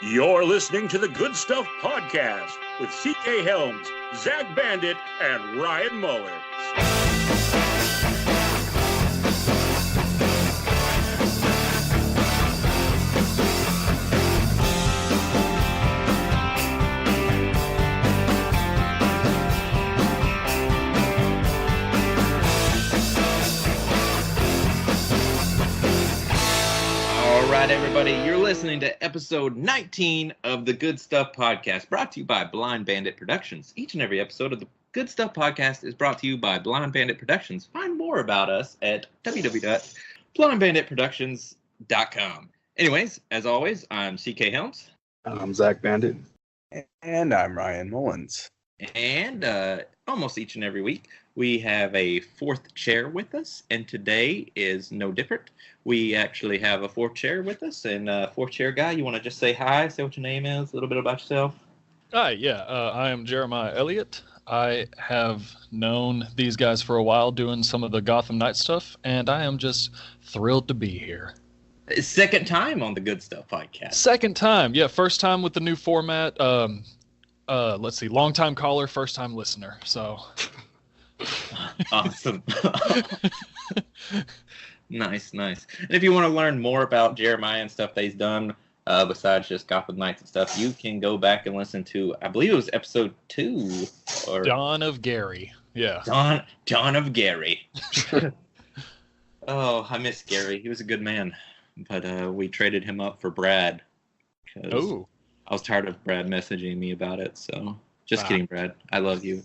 You're listening to the Good Stuff Podcast with C.K. Helms, Zach Bandit, and Ryan Mullins. All right, everybody, you're listening to episode 19 of the Good Stuff Podcast, brought to you by Blind Bandit Productions. Each and every episode of the Good Stuff Podcast is brought to you by Blind Bandit Productions. Find more about us at www.blindbanditproductions.com. Anyways, as always, I'm C.K. Helms. I'm Zach Bandit. And I'm Ryan Mullins. And almost each and every week, we have a fourth chair with us, and today is no different. We actually have a fourth chair with us, and fourth chair guy, you want to just say hi, say what your name is, a little bit about yourself? Hi, I am Jeremiah Elliott. I have known these guys for a while doing some of the Gotham Knight stuff, and I am just thrilled to be here. Second time on the Good Stuff Podcast. Second time, yeah, first time with the new format. Let's see, long time caller, first time listener, so... Awesome. Nice. And if you want to learn more about Jeremiah and stuff that he's done, besides just Gotham Knights and stuff, you can go back and listen to, I believe it was episode 2. Or Dawn of Gary. Yeah. Dawn of Gary. Oh, I miss Gary. He was a good man. But we traded him up for Brad. Oh. I was tired of Brad messaging me about it, so just kidding, Brad. I love you.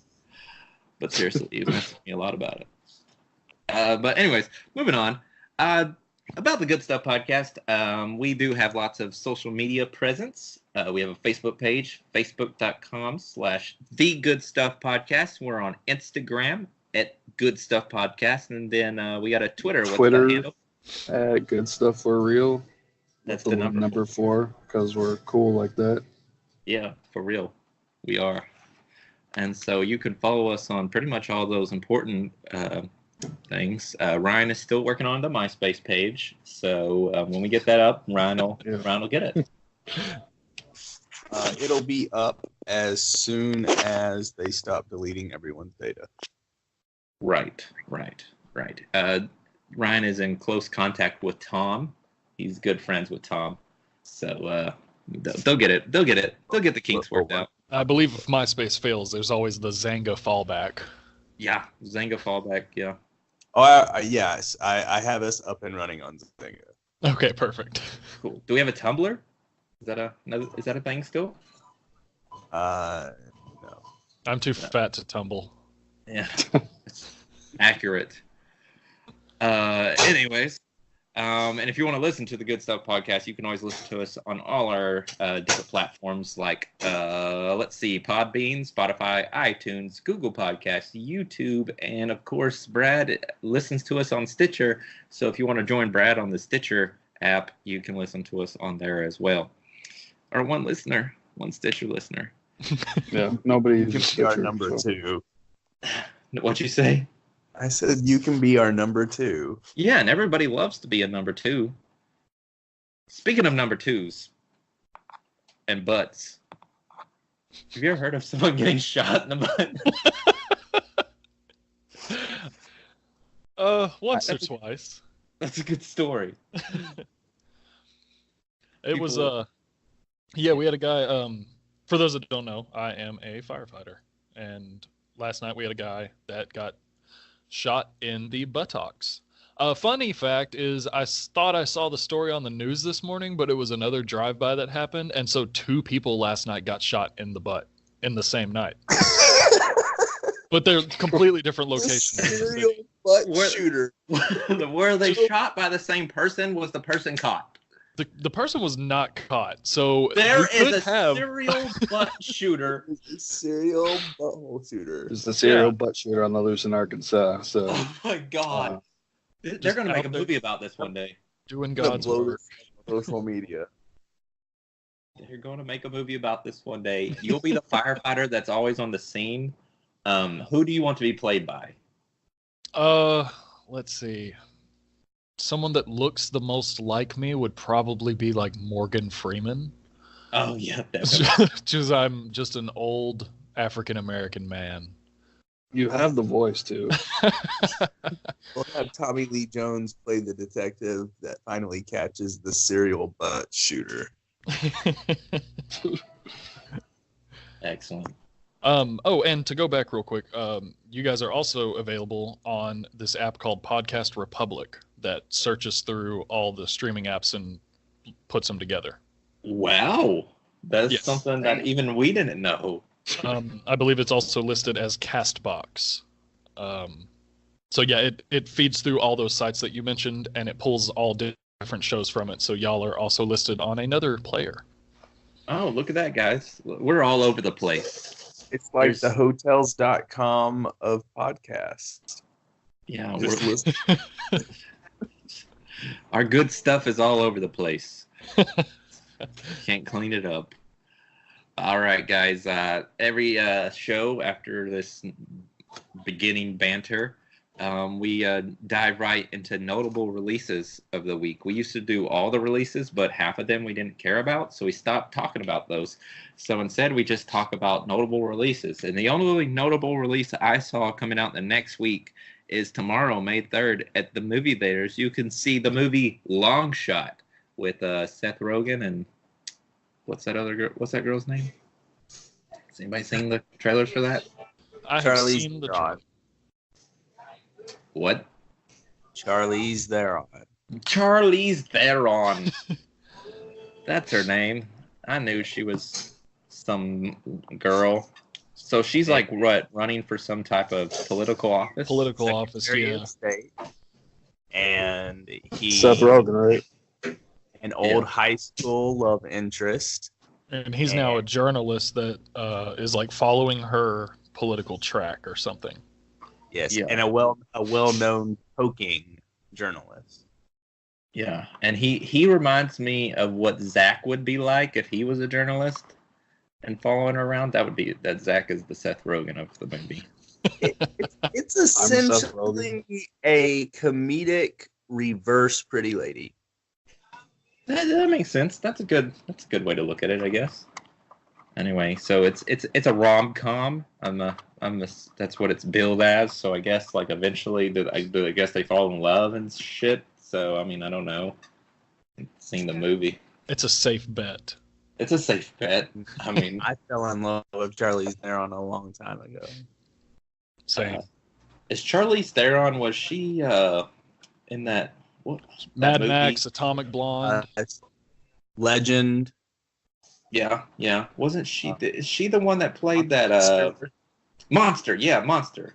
But seriously, you messaged me a lot about it. But anyways, moving on. About the Good Stuff Podcast, we do have lots of social media presence. We have a Facebook page, facebook.com/The Good Stuff Podcast. We're on Instagram at Good Stuff Podcast. And then we got a Twitter. What's that handle? At Good Stuff for Real. That's the number 4, because we're cool like that. Yeah, for real. We are. And so you can follow us on pretty much all those important things. Ryan is still working on the MySpace page. So when we get that up, Ryan will get it. It'll be up as soon as they stop deleting everyone's data. Right. Ryan is in close contact with Tom. He's good friends with Tom. So they'll get it. They'll get the kinks worked out. I believe if MySpace fails, there's always the Zanga fallback. Yeah, Zanga fallback, yeah. Oh, yes. I have us up and running on Zanga. Okay, perfect. Cool. Do we have a Tumblr? Is that a thing still? No. I'm too fat to tumble. Yeah. Accurate. Anyways. And if you want to listen to the Good Stuff Podcast, you can always listen to us on all our different platforms like, Podbean, Spotify, iTunes, Google Podcasts, YouTube, and of course, Brad listens to us on Stitcher. So if you want to join Brad on the Stitcher app, you can listen to us on there as well. Or one Stitcher listener. Yeah, nobody You can be our number 2. What'd you say? I said you can be our number 2. Yeah, and everybody loves to be a number 2. Speaking of number 2s and butts, have you ever heard of someone getting shot in the butt? Once or twice. That's a good story. It was we had a guy, for those that don't know, I am a firefighter, and last night we had a guy that got shot in the buttocks. Funny fact is, I thought I saw the story on the news this morning, but it was another drive-by that happened, and so 2 people last night got shot in the butt in the same night. But they're completely different locations. Serial butt shooter. Were they shot by the same person? Was the person caught? The person was not caught, so there is a serial butt shooter. A serial butthole shooter. There's the serial butt shooter on the loose in Arkansas. So. Oh my God. They're going to make a movie about this one day. Doing God's work. Social media. They're going to make a movie about this one day. You'll be the firefighter that's always on the scene. Who do you want to be played by? Let's see. Someone that looks the most like me would probably be like Morgan Freeman. Oh yeah, definitely. Because I'm just an old African American man. You have the voice too. We'll have Tommy Lee Jones play the detective that finally catches the serial butt shooter. Excellent. Oh, and to go back real quick, you guys are also available on this app called Podcast Republic that searches through all the streaming apps and puts them together. Wow, that's Yes. something that even we didn't know. I believe it's also listed as Castbox. So yeah, it feeds through all those sites that you mentioned, and it pulls all different shows from it. So y'all are also listed on another player. Oh, look at that, guys. We're all over the place. It's like There's- the hotels.com of podcasts. Yeah, Just we're, listen. our good stuff is all over the place. Can't clean it up. All right, guys. Every show after this beginning banter, we dive right into notable releases of the week. We used to do all the releases, but half of them we didn't care about, so we stopped talking about those. So instead, we just talk about notable releases. And the only notable release I saw coming out the next week is tomorrow, May 3rd, at the movie theaters. You can see the movie Long Shot with Seth Rogen and what's that girl's name? Has anybody seen the trailers for that? I have Charlize seen the Theron. What? Charlize Theron. Charlize Theron. That's her name. I knew she was some girl. So she's like what, running for some type of political office? political office. Secretary Yeah. of State. And he Seth Rogen, right? an old high school love interest. And he's now a journalist that is like following her political track or something. Yes, Yeah. and a well-known poking journalist. Yeah, and he reminds me of what Zach would be like if he was a journalist and following her around. That Zach is the Seth Rogen of the movie. It's Seth essentially a comedic reverse Pretty Lady. That makes sense. That's a good way to look at it, I guess. Anyway, so it's a rom-com. That's what it's billed as. So I guess like eventually, I guess they fall in love and shit. So I mean, I don't know. Seen the movie. It's a safe bet. It's a safe bet. I mean, I fell in love with Charlize Theron a long time ago. Same. is Charlize Theron? Was she in that? What, Mad that movie? Max, Atomic Blonde. Legend. Yeah. Wasn't she? Is she the one that played that? Monster. Yeah, Monster.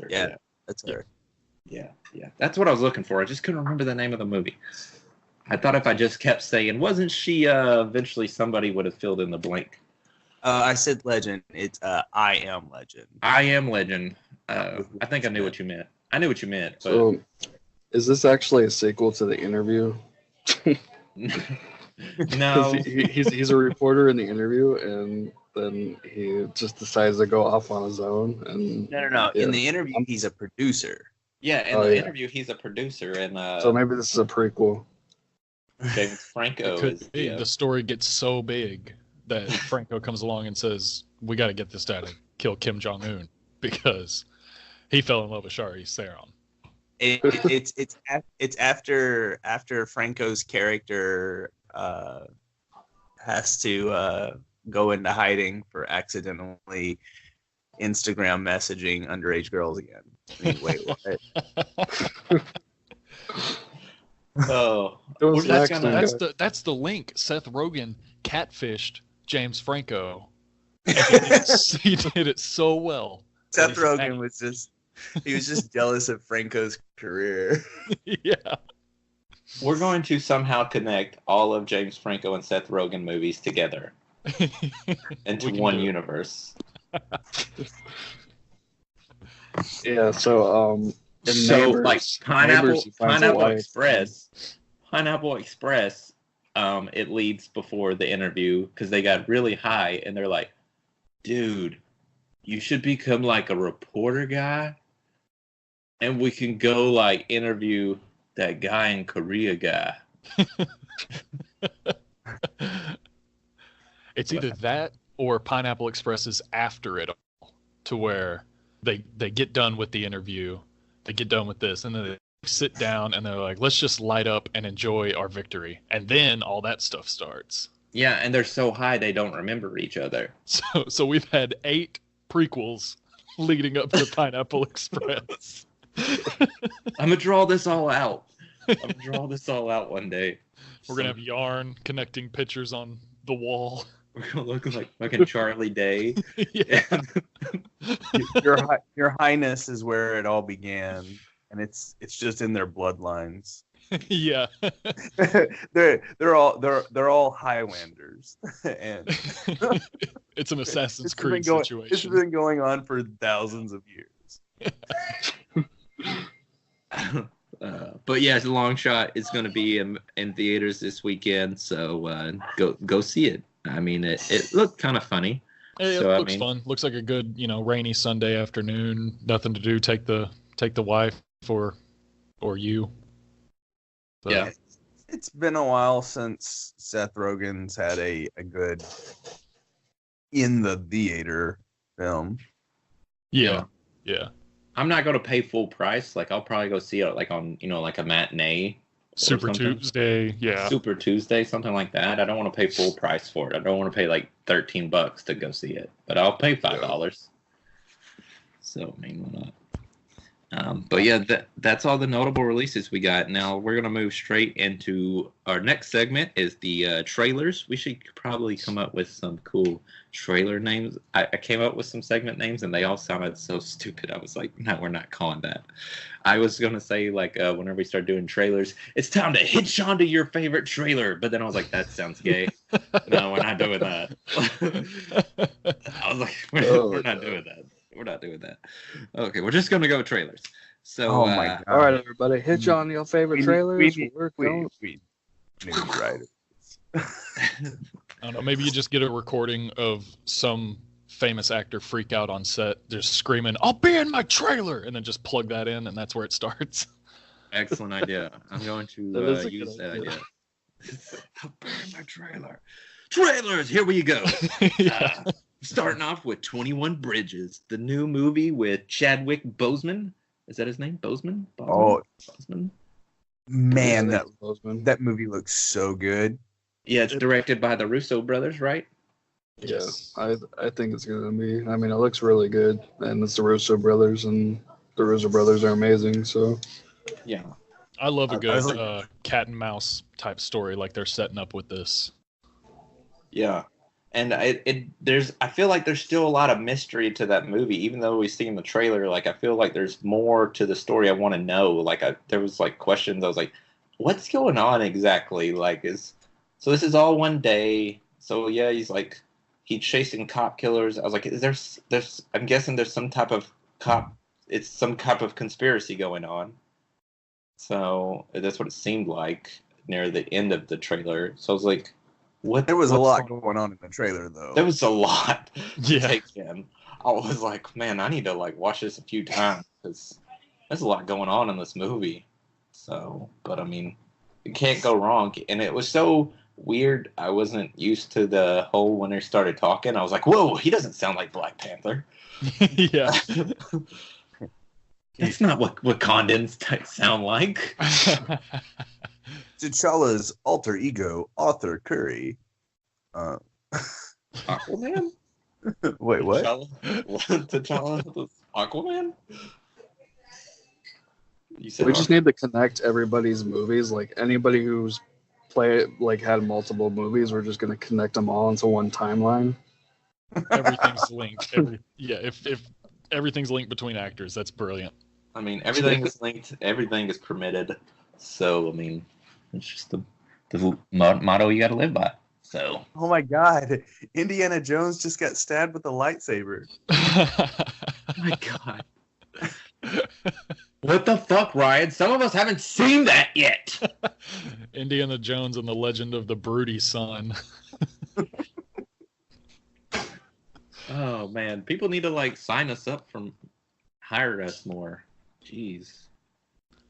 Yeah. That's her. Yeah. That's what I was looking for. I just couldn't remember the name of the movie. I thought if I just kept saying, wasn't she? Eventually, somebody would have filled in the blank. I said Legend. It's I Am Legend. I Am Legend. I think I knew what you meant. I knew what you meant. But So, is this actually a sequel to The Interview? no. He's a reporter in The Interview, and then he just decides to go off on his own. And No. Yeah. In the interview, he's a producer. Yeah, in Oh, the yeah. interview, he's a producer, and so maybe this is a prequel. James Franco It could is be. The story gets so big that Franco comes along and says, "We got to get this guy to kill Kim Jong Un because he fell in love with Charlize Theron." It's after Franco's character has to go into hiding for accidentally Instagram messaging underage girls again. I mean, wait, what? Oh, It was we're just next gonna- one. That's the link. Seth Rogen catfished James Franco. He did it so well. Seth Rogen was just jealous of Franco's career. Yeah. we're going to somehow connect all of James Franco and Seth Rogen movies together into We can one do it. universe. Yeah. So in So, Neighbors, like Neighbors, he finds a wife. Pineapple Express, it leads before the interview because they got really high and they're like, dude, you should become like a reporter guy and we can go like interview that guy in Korea guy. It's either that or Pineapple Express is after it all, to where they get done with the interview, they get done with this, and then they sit down and they're like, let's just light up and enjoy our victory. And then all that stuff starts. Yeah, and they're so high they don't remember each other. So we've had 8 prequels leading up to Pineapple Express. I'm going to draw this all out. I'm going to draw this all out one day. We're going to have yarn connecting pictures on the wall. We're going to look like fucking Charlie Day. Yeah. Your Highness is where it all began, and it's just in their bloodlines. Yeah. they're all Highlanders, and it's an Assassin's Creed It's situation. been going on for thousands of years. But yeah, it's a long shot. It's going to be in theaters this weekend, so go see it. I mean, it looked kind of funny. Hey, it So, looks fun. Looks like a good, rainy Sunday afternoon. Nothing to do. Take the wife or you. So, Yeah. It's been a while since Seth Rogen's had a good in the theater film. Yeah. I'm not going to pay full price. Like, I'll probably go see it like on, like a matinee. or Super something. Tuesday. Yeah. Super Tuesday, something like that. I don't want to pay full price for it. I don't want to pay like $13 to go see it, but I'll pay $5. So, I mean, why not? But yeah, that's all the notable releases we got. Now we're gonna move straight into our next segment is the trailers. We should probably come up with some cool trailer names. I came up with some segment names and they all sounded so stupid. I was like, no, we're not calling that. I was gonna say like whenever we start doing trailers, it's time to hitch onto your favorite trailer. But then I was like, that sounds gay. No, we're not doing that. I was like, we're not doing that. We're not doing that. Okay, we're just going to go with trailers. So, Oh my God. All right, everybody, hitch on your favorite trailers. We're going. We need writers. I don't know. Maybe you just get a recording of some famous actor freak out on set, just screaming, "I'll be in my trailer," and then just plug that in, and that's where it starts. excellent idea. I'm going to That is a use good that idea. idea. I'll burn my trailer. Trailers, here we go. Yeah. Starting off with 21 Bridges, the new movie with Chadwick Boseman. Is that his name? Boseman? Oh, Boseman? man, Yeah, that Boseman. that movie looks so good. Yeah, it's directed by the Russo brothers, right? Yeah, I think it's gonna be. I mean, it looks really good, and it's the Russo brothers, and the Russo brothers are amazing. So Yeah. I love a I good was like- cat and mouse type story like they're setting up with this. Yeah. And I feel like there's still a lot of mystery to that movie, even though we see in the trailer. Like, I feel like there's more to the story I want to know. Like, there was like questions. I was like, what's going on exactly? Like, so this is all one day. So yeah, he's chasing cop killers. I was like, I'm guessing there's some type of it's some type of conspiracy going on. So that's what it seemed like near the end of the trailer. So I was like, what? There was a what's lot going on in the trailer, though. There was a lot to Yeah. take in. I was like, man, I need to watch this a few times because there's a lot going on in this movie. So, but I mean, you can't go wrong. And it was so weird. I wasn't used to the whole when they started talking. I was like, whoa, he doesn't sound like Black Panther. Yeah. That's not what Wakandans sound like. T'Challa's alter ego, Arthur Curry. Aquaman? Wait, what? T'Challa was Aquaman? You said we just need to connect everybody's movies. Like anybody who's had multiple movies, we're just gonna connect them all into one timeline. Everything's linked. If everything's linked between actors, that's brilliant. I mean, everything is linked. Everything is permitted. So, I mean, it's just the motto you got to live by. So, Oh my God! Indiana Jones just got stabbed with a lightsaber. oh my God. What the fuck, Ryan? Some of us haven't seen that yet. Indiana Jones and the Legend of the Broody Son. Oh man, people need to sign us up hire us more. Jeez,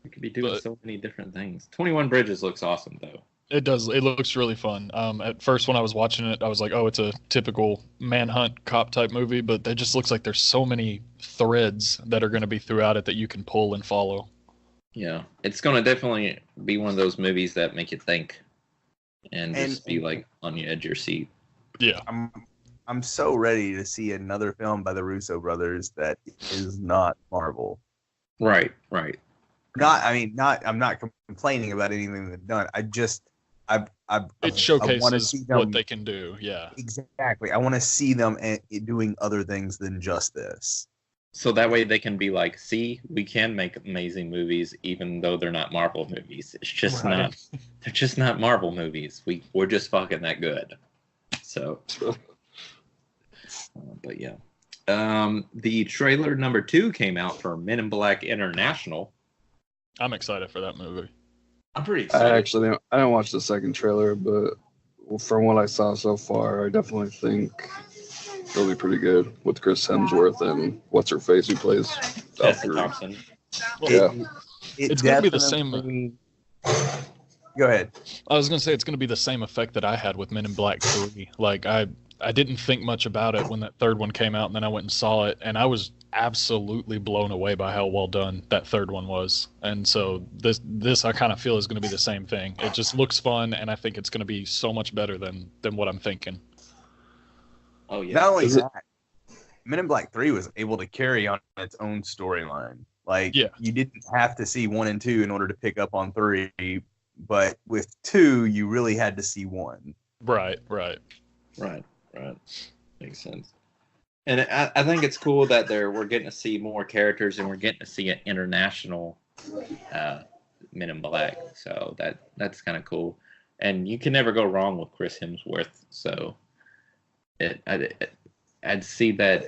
we could be doing But- so many different things. 21 Bridges looks awesome though. It does. It looks really fun. At first, when I was watching it, I was like, "Oh, it's a typical manhunt cop type movie," but it just looks like there's so many threads that are going to be throughout it that you can pull and follow. Yeah, it's gonna definitely be one of those movies that make you think and just be like on the edge of your seat. Yeah. I'm so ready to see another film by the Russo brothers that is not Marvel. Right. I'm not complaining about anything they've done. It showcases what they can do. Yeah. Exactly. I want to see them doing other things than just this. So that way they can be like, see, we can make amazing movies even though they're not Marvel movies. It's just not. They're just not Marvel movies. We're just fucking that good. So, but yeah. The trailer number 2 came out for Men in Black International. I'm excited for that movie. I'm pretty excited. I didn't watch the second trailer, but from what I saw so far, I definitely think it'll be pretty good with Chris Hemsworth and what's her face who plays Tessa Thompson. Yeah, It's going to be the same. Go ahead. I was going to say it's going to be the same effect that I had with Men in Black 3. Like I didn't think much about it when that third one came out, and then I went and saw it, and I was absolutely blown away by how well done that third one was. And so this I kind of feel is going to be the same thing. It just looks fun, and I think it's going to be so much better than what I'm thinking. Oh yeah. Not only that, Men in Black 3 was able to carry on its own storyline. Like, you didn't have to see 1 and 2 in order to pick up on 3, but with 2, you really had to see 1. Right. Makes sense. And I think it's cool that we're getting to see more characters and we're getting to see an international Men in Black. So that's kind of cool. And you can never go wrong with Chris Hemsworth. So I'd see that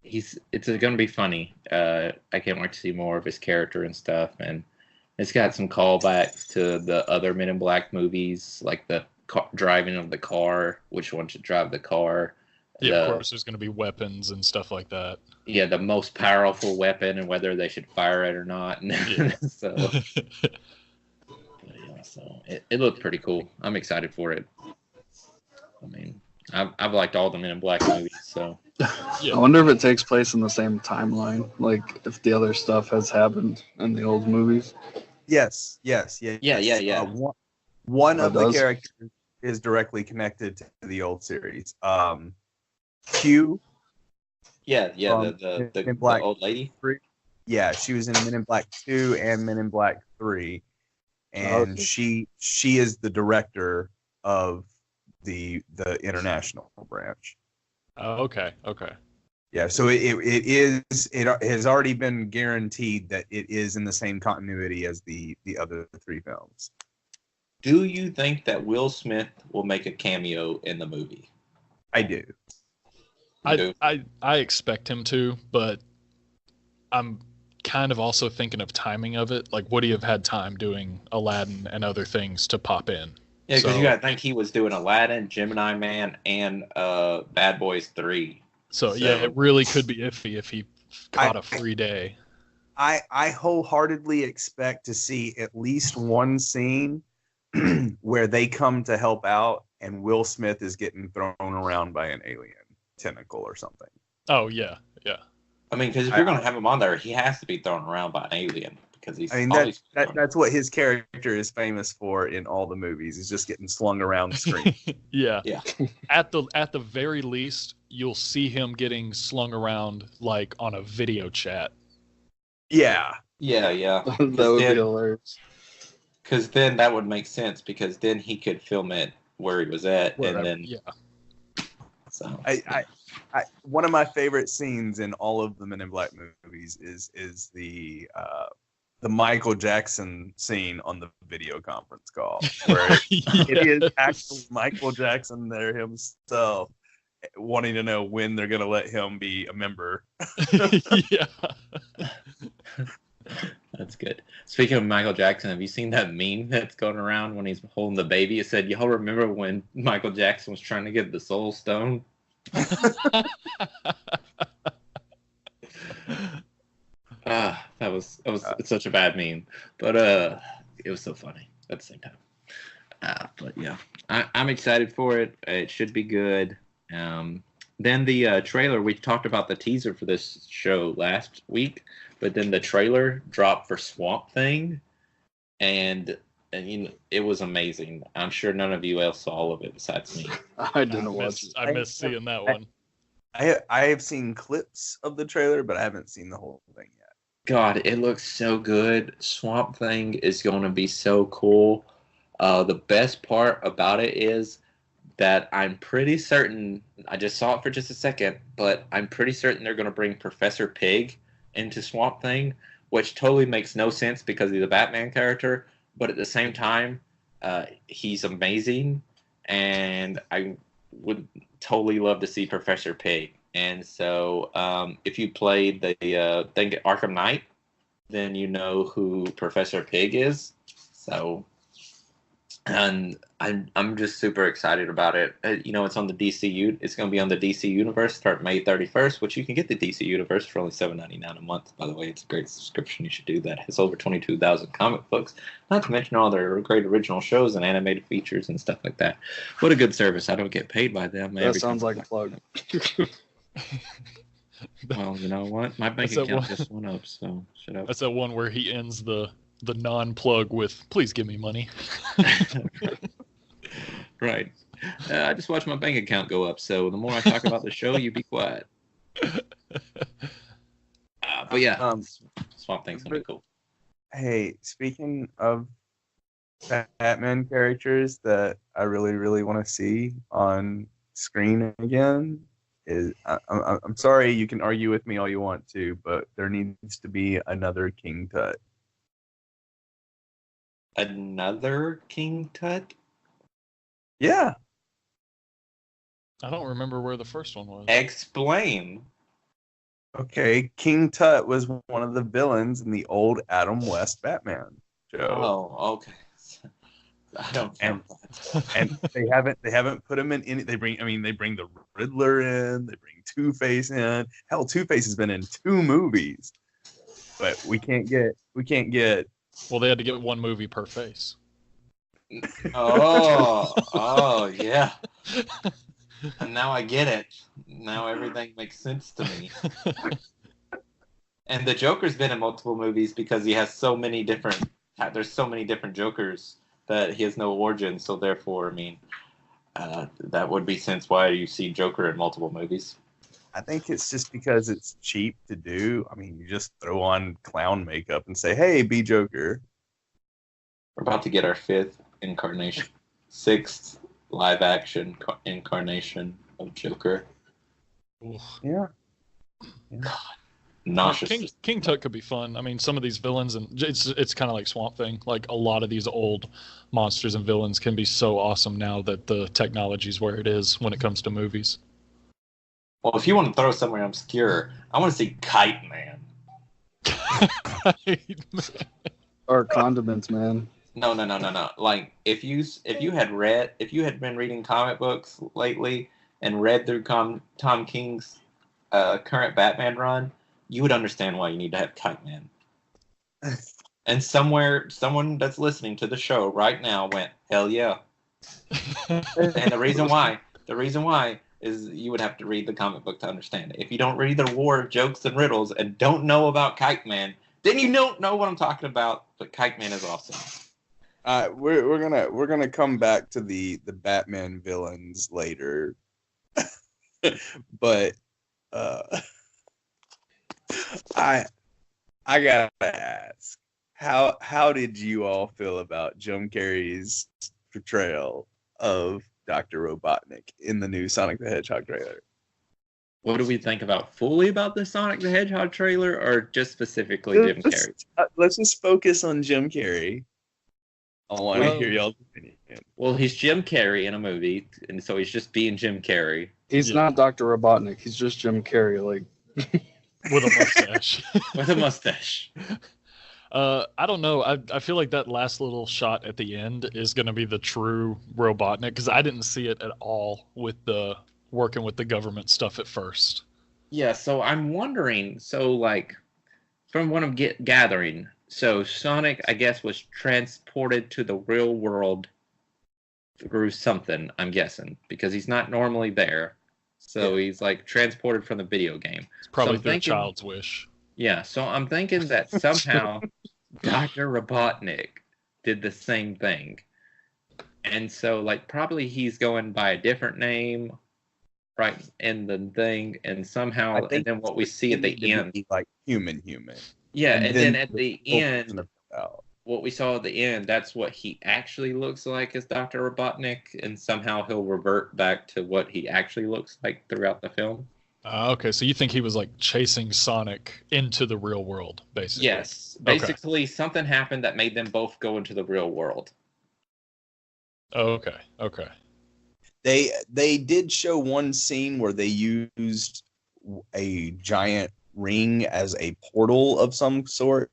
it's going to be funny. I can't wait to see more of his character and stuff. And it's got some callbacks to the other Men in Black movies, like the driving of the car, which one should drive the car. Yeah, of course, there's going to be weapons and stuff like that. Yeah, the most powerful weapon and whether they should fire it or not. Yeah. So it looked pretty cool. I'm excited for it. I mean, I've liked all the Men in Black movies, so. Yeah. I wonder if it takes place in the same timeline, like if the other stuff has happened in the old movies. Yes. Yeah. One of the characters is directly connected to the old series. Q. Yeah, the old lady. 3. Yeah, she was in Men in Black 2 and Men in Black 3, and she is the director of the international branch. Okay. Yeah, so it has already been guaranteed that it is in the same continuity as the other 3 films. Do you think that Will Smith will make a cameo in the movie? I do. I expect him to, but I'm kind of also thinking of timing of it. Like, would he have had time doing Aladdin and other things to pop in? Yeah, because you got to think he was doing Aladdin, Gemini Man, and Bad Boys 3. So yeah, it really could be iffy if he caught a free day. I wholeheartedly expect to see at least one scene where they come to help out and Will Smith is getting thrown around by an alien tentacle or something. Oh, yeah. I mean, because if you're going to have him on there, he has to be thrown around by an alien. Because he's that's what his character is famous for in all the movies. He's just getting slung around the screen. Yeah. At the very least, you'll see him getting slung around like on a video chat. Yeah. That would be hilarious. Because then that would make sense. Because then he could film it where he was at, and then So I one of my favorite scenes in all of the Men in Black movies is the Michael Jackson scene on the video conference call, where it is actually Michael Jackson there himself wanting to know when they're going to let him be a member. Yeah. That's good. Speaking of Michael Jackson, have you seen that meme that's going around when he's holding the baby? It said, "Y'all remember when Michael Jackson was trying to get the Soul Stone?" It's such a bad meme, but it was so funny at the same time. But yeah, I'm excited for it. It should be good. Then the trailer, we talked about the teaser for this show last week, but then the trailer dropped for Swamp Thing, and you know, it was amazing. I'm sure none of you else saw all of it besides me. I didn't watch it. I missed seeing that one. I have seen clips of the trailer, but I haven't seen the whole thing yet. God, it looks so good. Swamp Thing is going to be so cool. The best part about it is that I'm pretty certain, I just saw it for just a second, but I'm pretty certain they're going to bring Professor Pig into Swamp Thing, which totally makes no sense because he's a Batman character, but at the same time, he's amazing, and I would totally love to see Professor Pig. And so if you played the thing at Arkham Knight, then you know who Professor Pig is. So, and I'm just super excited about it. You know, it's on the DCU. It's going to be on the DC Universe start May 31st, which you can get the DC Universe for only $7.99 a month. By the way, it's a great subscription. You should do that. It's over 22,000 comic books, not to mention all their great original shows and animated features and stuff like that. What a good service. I don't get paid by them. That sounds like a plug. Well, you know what? My bank account just went up, so shut up. That's that one where he ends the non-plug with, please give me money. Right. I just watched my bank account go up, so the more I talk about the show, you be quiet. But yeah, Swamp Thing's going to be cool. Hey, speaking of Batman characters that I really, really want to see on screen again, I'm sorry, you can argue with me all you want to, but there needs to be another King Tut. Another King Tut? Yeah. I don't remember where the first one was. Explain. Okay, King Tut was one of the villains in the old Adam West Batman show. Oh, okay. I don't count that. And they haven't put him in any. They bring the Riddler in. They bring Two-Face in. Hell, Two-Face has been in 2 movies, but we can't get. Well, they had to get 1 movie per face. Oh, yeah. And now I get it. Now everything makes sense to me. And the Joker's been in multiple movies because he has so many different. There's so many different Jokers that he has no origin. So therefore, I mean, that would be sense why you see Joker in multiple movies. I think it's just because it's cheap to do. I mean, you just throw on clown makeup and say, "Hey, be Joker." We're about to get our 5th incarnation, 6th live action incarnation of Joker. Yeah. God, nauseous. King Tut could be fun. I mean, some of these villains, and it's kind of like Swamp Thing. Like a lot of these old monsters and villains can be so awesome now that the technology's where it is when it comes to movies. Well, if you want to throw somewhere obscure, I want to see Kite Man. Or Condiments Man. No. Like if you had been reading comic books lately and read through Tom King's current Batman run, you would understand why you need to have Kite Man. And someone that's listening to the show right now went, hell yeah. And the reason why is you would have to read the comic book to understand it. If you don't read the War of Jokes and Riddles and don't know about Kite Man, then you don't know what I'm talking about. But Kite Man is awesome. We're gonna come back to the Batman villains later, but I gotta ask, how did you all feel about Jim Carrey's portrayal of Dr. Robotnik in the new Sonic the Hedgehog trailer? What do we think about the Sonic the Hedgehog trailer, or just specifically Jim Carrey? Let's just focus on Jim Carrey. I want to hear y'all's opinion. Well, he's Jim Carrey in a movie, and so he's just being Jim Carrey. He's not Dr. Robotnik. He's just Jim Carrey, like with a mustache. With a mustache. I don't know. I feel like that last little shot at the end is going to be the true Robotnik, because I didn't see it at all with the working with the government stuff at first. Yeah, so I'm wondering, like, from what I'm gathering, so Sonic, I guess, was transported to the real world through something, I'm guessing, because he's not normally there. So he's like transported from the video game. It's probably so through a child's wish. Yeah, so I'm thinking that somehow Dr. Robotnik did the same thing. And so, like, probably he's going by a different name, right, in the thing, and somehow, and then what we see at the end. Like human. Yeah, and then at the end, out. what we saw at the end, that's what he actually looks like as Dr. Robotnik, and somehow he'll revert back to what he actually looks like throughout the film. Okay, so you think he was like chasing Sonic into the real world, basically? Yes. Basically, something happened that made them both go into the real world. Oh, okay. They did show one scene where they used a giant ring as a portal of some sort.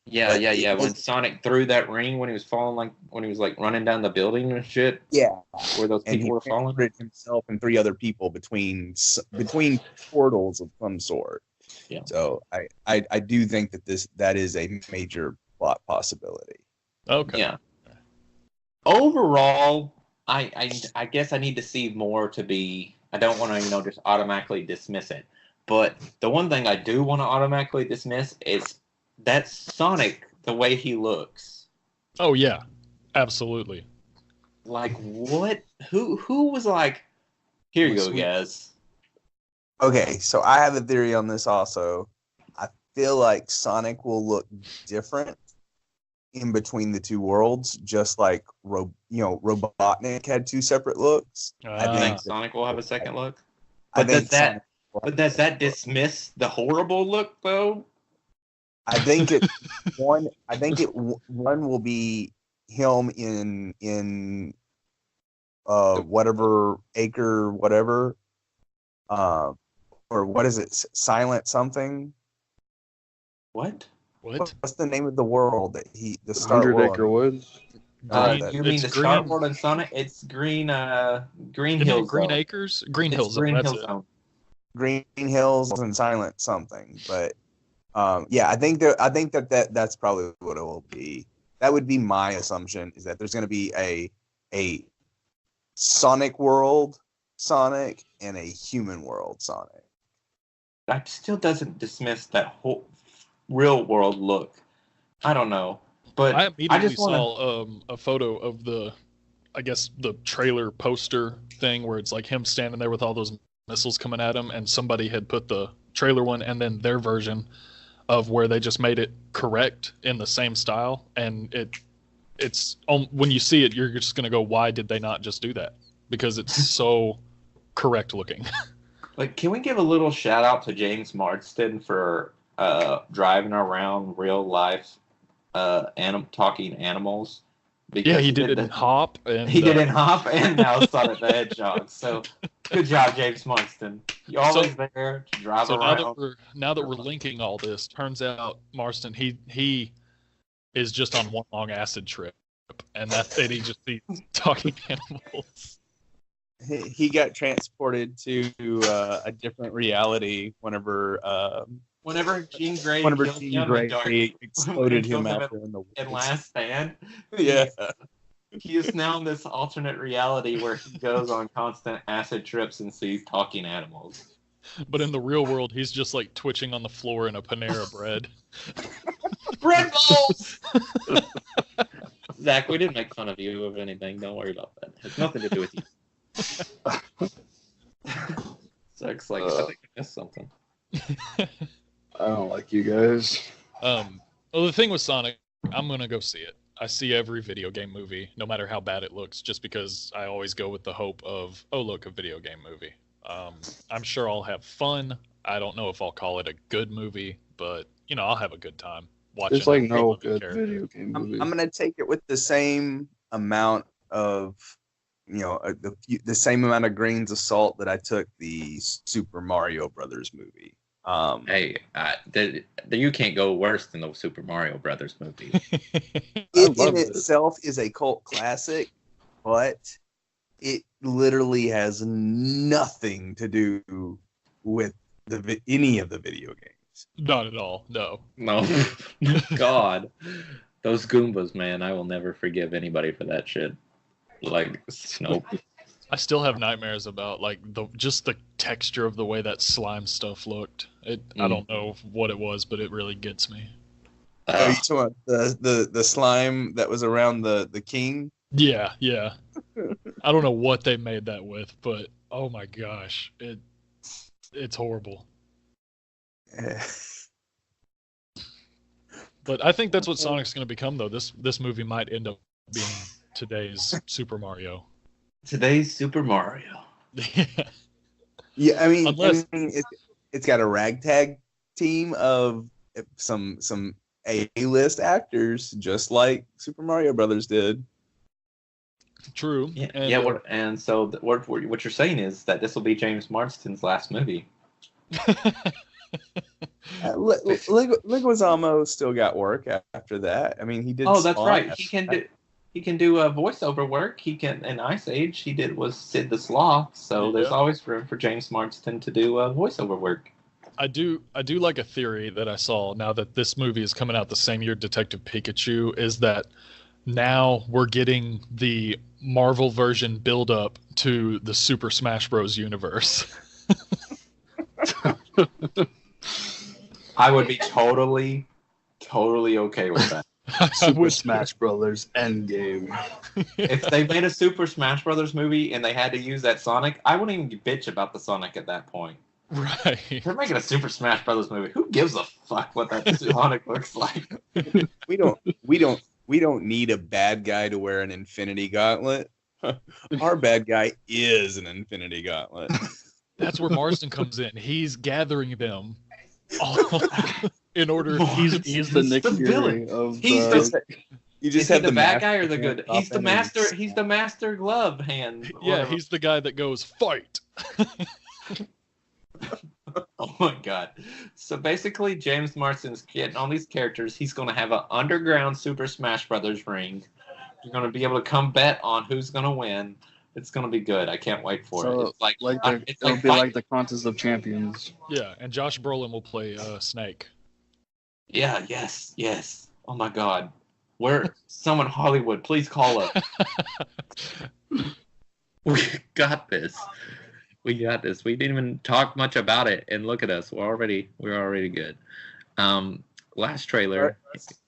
Yeah. When Sonic threw that ring when he was falling, when he was running down the building and shit. Yeah, where those people were falling. Himself and 3 other people between portals of some sort. Yeah. So I do think that is a major plot possibility. Okay. Yeah. Overall, I guess I need to see more to be. I don't want to just automatically dismiss it. But the one thing I do want to automatically dismiss is that's Sonic, the way he looks. Oh yeah, absolutely. Like what? Who was like? Here you go, guys. Okay, so I have a theory on this also. I feel like Sonic will look different in between the 2 worlds, just like Robotnik had 2 separate looks. I think Sonic will have a second look. But does that dismiss the horrible look though? I think one will be him in whatever acre whatever or what is it, silent something? What? What's the name of the world that the Star 100 Acre Woods? You mean the Star World and Sonic? It's Green Hills. Green Acres? Green Hills. Green Hills Zone. Green Hills and Silent something, but I think that's probably what it will be. That would be my assumption, is that there's going to be a Sonic world Sonic and a human world Sonic. That still doesn't dismiss that whole real world look. I don't know, but I immediately saw a photo of the trailer poster thing where it's like him standing there with all those missiles coming at him, and somebody had put the trailer one and then their version of where they just made it correct in the same style, and it's when you see it, you're just gonna go, why did they not just do that? Because it's so correct looking. Like, can we give a little shout out to James Marsden for driving around real life talking animals? Because he did it in Hop. And, he did it in Hop and now Sonic the Hedgehog. So good job, James Marsden. You're always there to drive around. Now that we're linking all this, turns out Marsden, he is just on one long acid trip, and that's it. He just sees talking animals. He got transported to a different reality whenever Jean Grey exploded him out there in the woods. In Last Stand. Yeah. He is now in this alternate reality where he goes on constant acid trips and sees talking animals. But in the real world, he's just like twitching on the floor in a Panera bread. Bread balls! Zach, we didn't make fun of you of anything. Don't worry about that. It has nothing to do with you. Zach's like, I think I missed something. I don't like you guys. Well, the thing with Sonic, I'm gonna go see it. I see every video game movie, no matter how bad it looks, just because I always go with the hope of, oh, look, a video game movie. I'm sure I'll have fun. I don't know if I'll call it a good movie, but I'll have a good time watching. There's like no good video game movie. I'm gonna take it with the same amount of, the same amount of grains of salt that I took the Super Mario Brothers movie. Hey, you can't go worse than the Super Mario Brothers movie. It in itself is a cult classic, but it literally has nothing to do with any of the video games. Not at all. No. God, those Goombas, man! I will never forgive anybody for that shit. Like, nope. I still have nightmares about like just the texture of the way that slime stuff looked. I don't know what it was, but it really gets me. Are you talking about the slime that was around the king? Yeah. I don't know what they made that with, but oh my gosh, it's horrible. But I think that's what Sonic's going to become, though. This movie might end up being today's Super Mario. Today's Super Mario. Yeah, I mean, Unless it's got a ragtag team of some A-list actors, just like Super Mario Brothers did. True. And so what you're saying is that this will be James Marsden's last movie. Leguizamo still got work after that. I mean, he did. Oh, that's right. He can do a voiceover work. He can in Ice Age. Was Sid the Sloth. So there's always room for James Marsden to do voiceover work. I do like a theory that I saw now that this movie is coming out the same year Detective Pikachu, is that now we're getting the Marvel version build up to the Super Smash Bros. Universe. I would be totally okay with that. Super Smash Brothers ENDGAME. If they made a Super Smash Brothers movie and they had to use that Sonic, I wouldn't even bitch about the Sonic at that point. Right. They're making a Super Smash Brothers movie. Who gives a fuck what that Sonic looks like? We don't need a bad guy to wear an Infinity Gauntlet. Our bad guy is an Infinity Gauntlet. That's where Marsden comes in. He's gathering them all in order. He's the Nick Fury of. You just is have he the bad guy or the good? He's the master. He's the master glove hand. Yeah, he's the guy that goes fight. Oh my god! So basically, James Marsden's getting all these characters. He's going to have an underground Super Smash Brothers ring. You're going to be able to come bet on who's going to win. It's going to be good. I can't wait for it. It'll be like the Contest of Champions. Yeah, and Josh Brolin will play Snake. Yeah. Yes. Oh my god. Someone Hollywood, please call us. We got this. We didn't even talk much about it, and look at us. We're already good. Last trailer.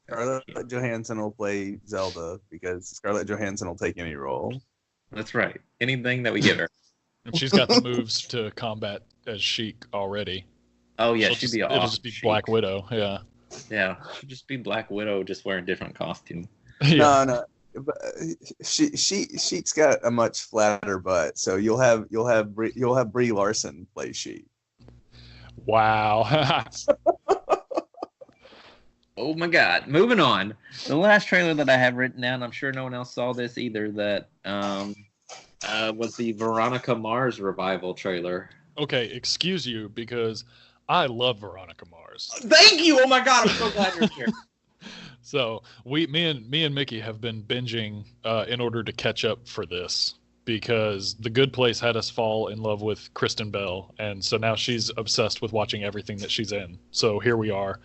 Scarlett Johansson will play Zelda because Scarlett Johansson will take any role. That's right. Anything that we give her. And she's got the moves to combat as Sheik already. Oh yeah, she'd be awesome. It'll just be Black Widow. Yeah. Yeah, she'd just be Black Widow, just wearing a different costume. Yeah. No. But Sheik's got a much flatter butt, so you'll have Brie Larson play Sheik. Wow. Oh my god. Moving on. The last trailer that I have written down, I'm sure no one else saw this either, that was the Veronica Mars revival trailer. Okay, excuse you, because I love Veronica Mars. Thank you. Oh my god, I'm so glad you're here. So me and Mickey have been binging in order to catch up for this, because The Good Place had us fall in love with Kristen Bell, and so now she's obsessed with watching everything that she's in. So here we are.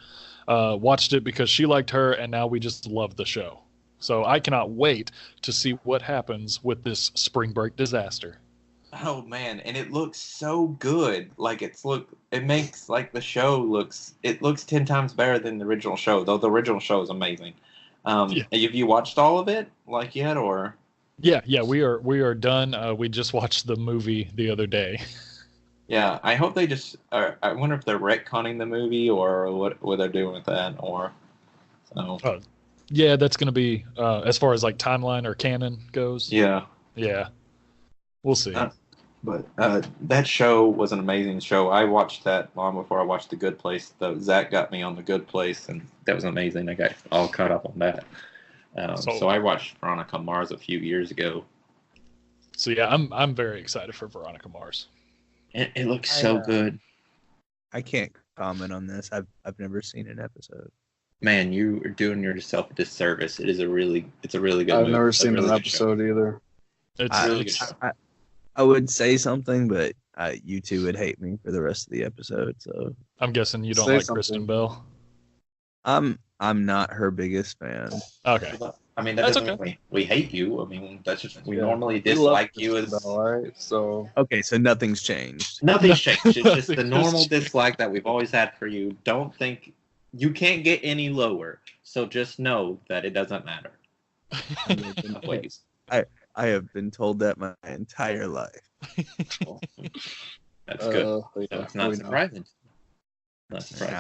Watched it because she liked her, and now we just love the show. So I cannot wait to see what happens with this spring break disaster. Oh man, and it looks so good. It makes like the show looks 10 times better than the original show, though the original show is amazing. Have you watched all of it yet, or? Yeah, we are done. We just watched the movie the other day. Yeah, I hope they just. I wonder if they're retconning the movie or what they're doing with that, or. So. Yeah, that's going to be as far as like timeline or canon goes. Yeah. We'll see. But that show was an amazing show. I watched that long before I watched The Good Place. Zach got me on The Good Place, and that was amazing. I got all caught up on that. So I watched Veronica Mars a few years ago. So yeah, I'm very excited for Veronica Mars. It looks so good. I can't comment on this. I've never seen an episode. Man, you are doing yourself a disservice. It's a really good movie. I've never seen an episode either. It's a really good show. I would say something, but you two would hate me for the rest of the episode. So I'm guessing you don't Say like something. Kristen Bell. I'm not her biggest fan. Okay. I mean, that That's doesn't okay. mean we hate you. I mean, that's just we Yeah. normally We love dislike you Christian as Bale, all right? So Okay, so nothing's changed. nothing's changed. It's just the Nothing has normal changed. dislike that we've always had for you. Don't think you can't get any lower. So just know that it doesn't matter. Please. I have been told that my entire life. Well, that's good. So yeah, it's not we know. surprising. Not surprising.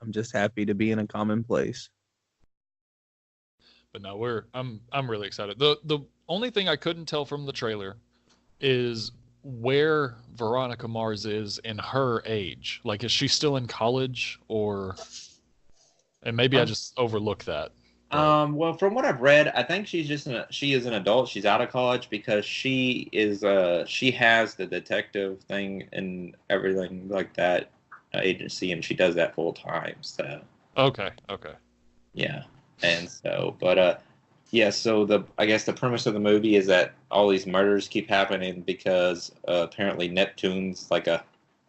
I'm just happy to be in a common place. But no, I'm really excited. The only thing I couldn't tell from the trailer is where Veronica Mars is in her age. Like, is she still in college, or? And maybe I just overlooked that. Well, from what I've read, I think she is an adult. She's out of college because she has the detective thing and everything like that agency, and she does that full time. So Okay. yeah, and so so I guess the premise of the movie is that all these murders keep happening because apparently Neptune's like a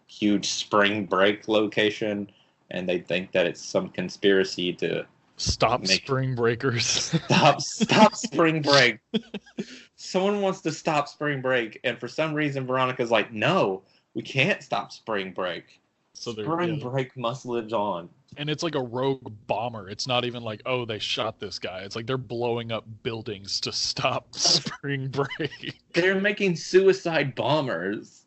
huge spring break location, and they think that it's some conspiracy to Stop spring breakers. Stop spring break. Someone wants to stop spring break, and for some reason Veronica's like, no, we can't stop spring break. So spring break must live on. And it's like a rogue bomber. It's not even like, oh, they shot this guy. It's like they're blowing up buildings to stop spring break. They're making suicide bombers.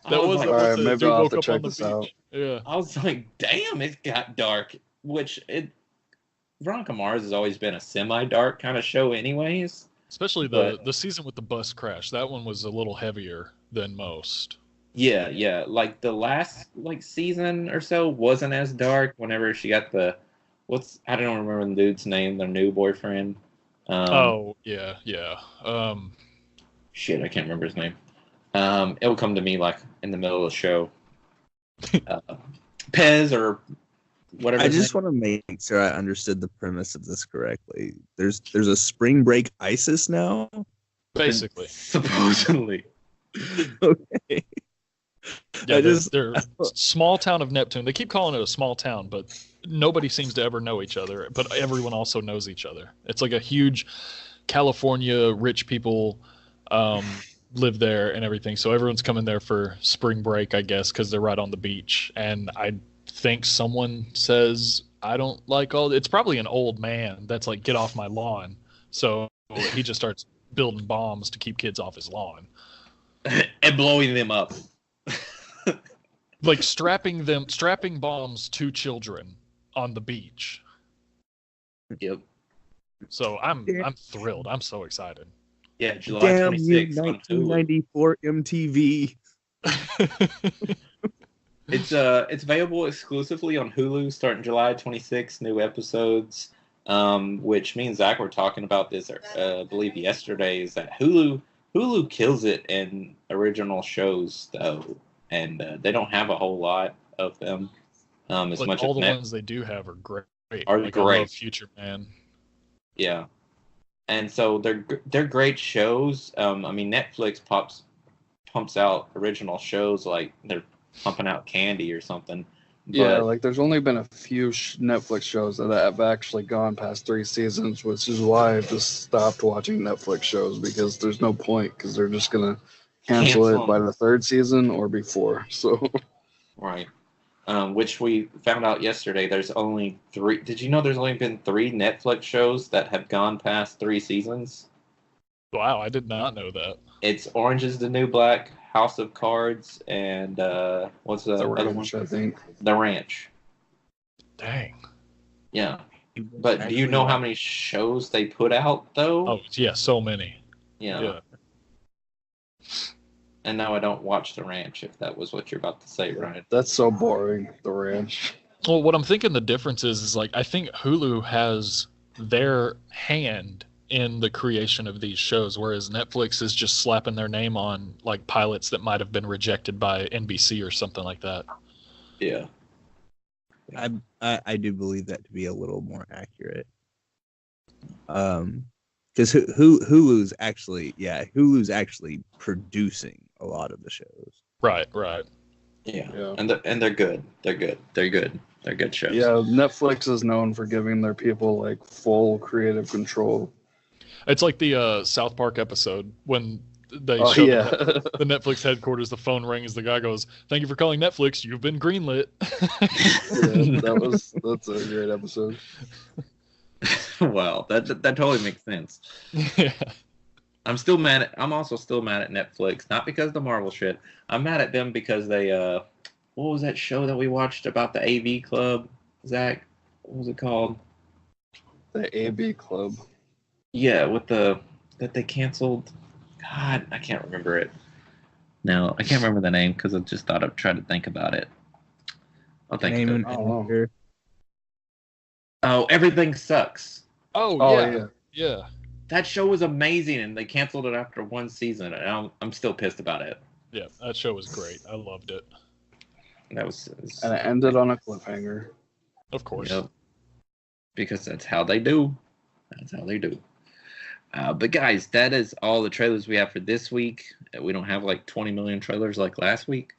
That was like, all right, maybe I'll have to check this out. Yeah. I was like, damn, it got dark. Veronica Mars has always been a semi-dark kind of show anyways. Especially the season with the bus crash. That one was a little heavier than most. Yeah. Like the last season or so wasn't as dark whenever she got I don't remember the dude's name, their new boyfriend. Yeah. Shit, I can't remember his name. It'll come to me like in the middle of the show. Pez or whatever. I just want to make sure I understood the premise of this correctly. There's a spring break ISIS now? Basically. Supposedly. Okay. Yeah, they're small town of Neptune. They keep calling it a small town, but nobody seems to ever know each other. But everyone also knows each other. It's like a huge California rich people live there and everything. So everyone's coming there for spring break, I guess, because they're right on the beach. And I think someone says, I don't like it's probably an old man that's like, get off my lawn. So he just starts building bombs to keep kids off his lawn. And blowing them up. Like strapping bombs to children on the beach. Yep. So I'm thrilled. I'm so excited. Yeah, July Damn 26th you, on Hulu. 1994 MTV. It's available exclusively on Hulu starting July 26th, new episodes. Which means Zach, we're talking about this I believe yesterday, is that Hulu kills it in original shows though, and they don't have a whole lot of them. As much all as the ones they do have are great. Great. I love Future Man. Yeah. And so they're great shows. I mean, Netflix pumps out original shows like they're pumping out candy or something. Yeah, like there's only been a few Netflix shows that have actually gone past 3 seasons, which is why I've just stopped watching Netflix shows, because there's no point, because they're just gonna cancel it by the 3rd season or before. So right. Which we found out yesterday. There's only 3. Did you know there's only been 3 Netflix shows that have gone past 3 seasons? Wow, I did not know that. It's Orange is the New Black, House of Cards, and what's the other Ranch, one? I think. The Ranch. Dang. Yeah. But do you know how many shows they put out, though? Oh, yeah, so many. Yeah. And now I don't watch The Ranch, if that was what you're about to say, Ryan. That's so boring, The Ranch. Well, what I'm thinking the difference is like, I think Hulu has their hand in the creation of these shows, whereas Netflix is just slapping their name on like pilots that might have been rejected by NBC or something like that. Yeah. I do believe that to be a little more accurate. Because Hulu's actually producing a lot of the shows. Right. Yeah. And they're good. They're They're good shows. Yeah, Netflix is known for giving their people like full creative control. It's like the South Park episode when they Oh show yeah, the Netflix headquarters. The phone rings. The guy goes, "Thank you for calling Netflix. You've been greenlit." yeah, that's a great episode. Wow, that totally makes sense. Yeah. I'm also still mad at Netflix, not because of the Marvel shit. I'm mad at them because they what was that show that we watched about the AV Club, Zach? What was it called? The AB Club. Yeah, that they canceled. God, I can't remember it. No, I can't remember the name because I just thought I'd try to think about it. I'll think Name of and it. actor. Oh, Everything Sucks. Oh yeah. That show was amazing, and they canceled it after one season, and I'm still pissed about it. Yeah, that show was great. I loved it. That was And it ended on a cliffhanger. Of course. Yep. Because that's how they do. That's how they do. But guys, that is all the trailers we have for this week. We don't have like 20 million trailers like last week.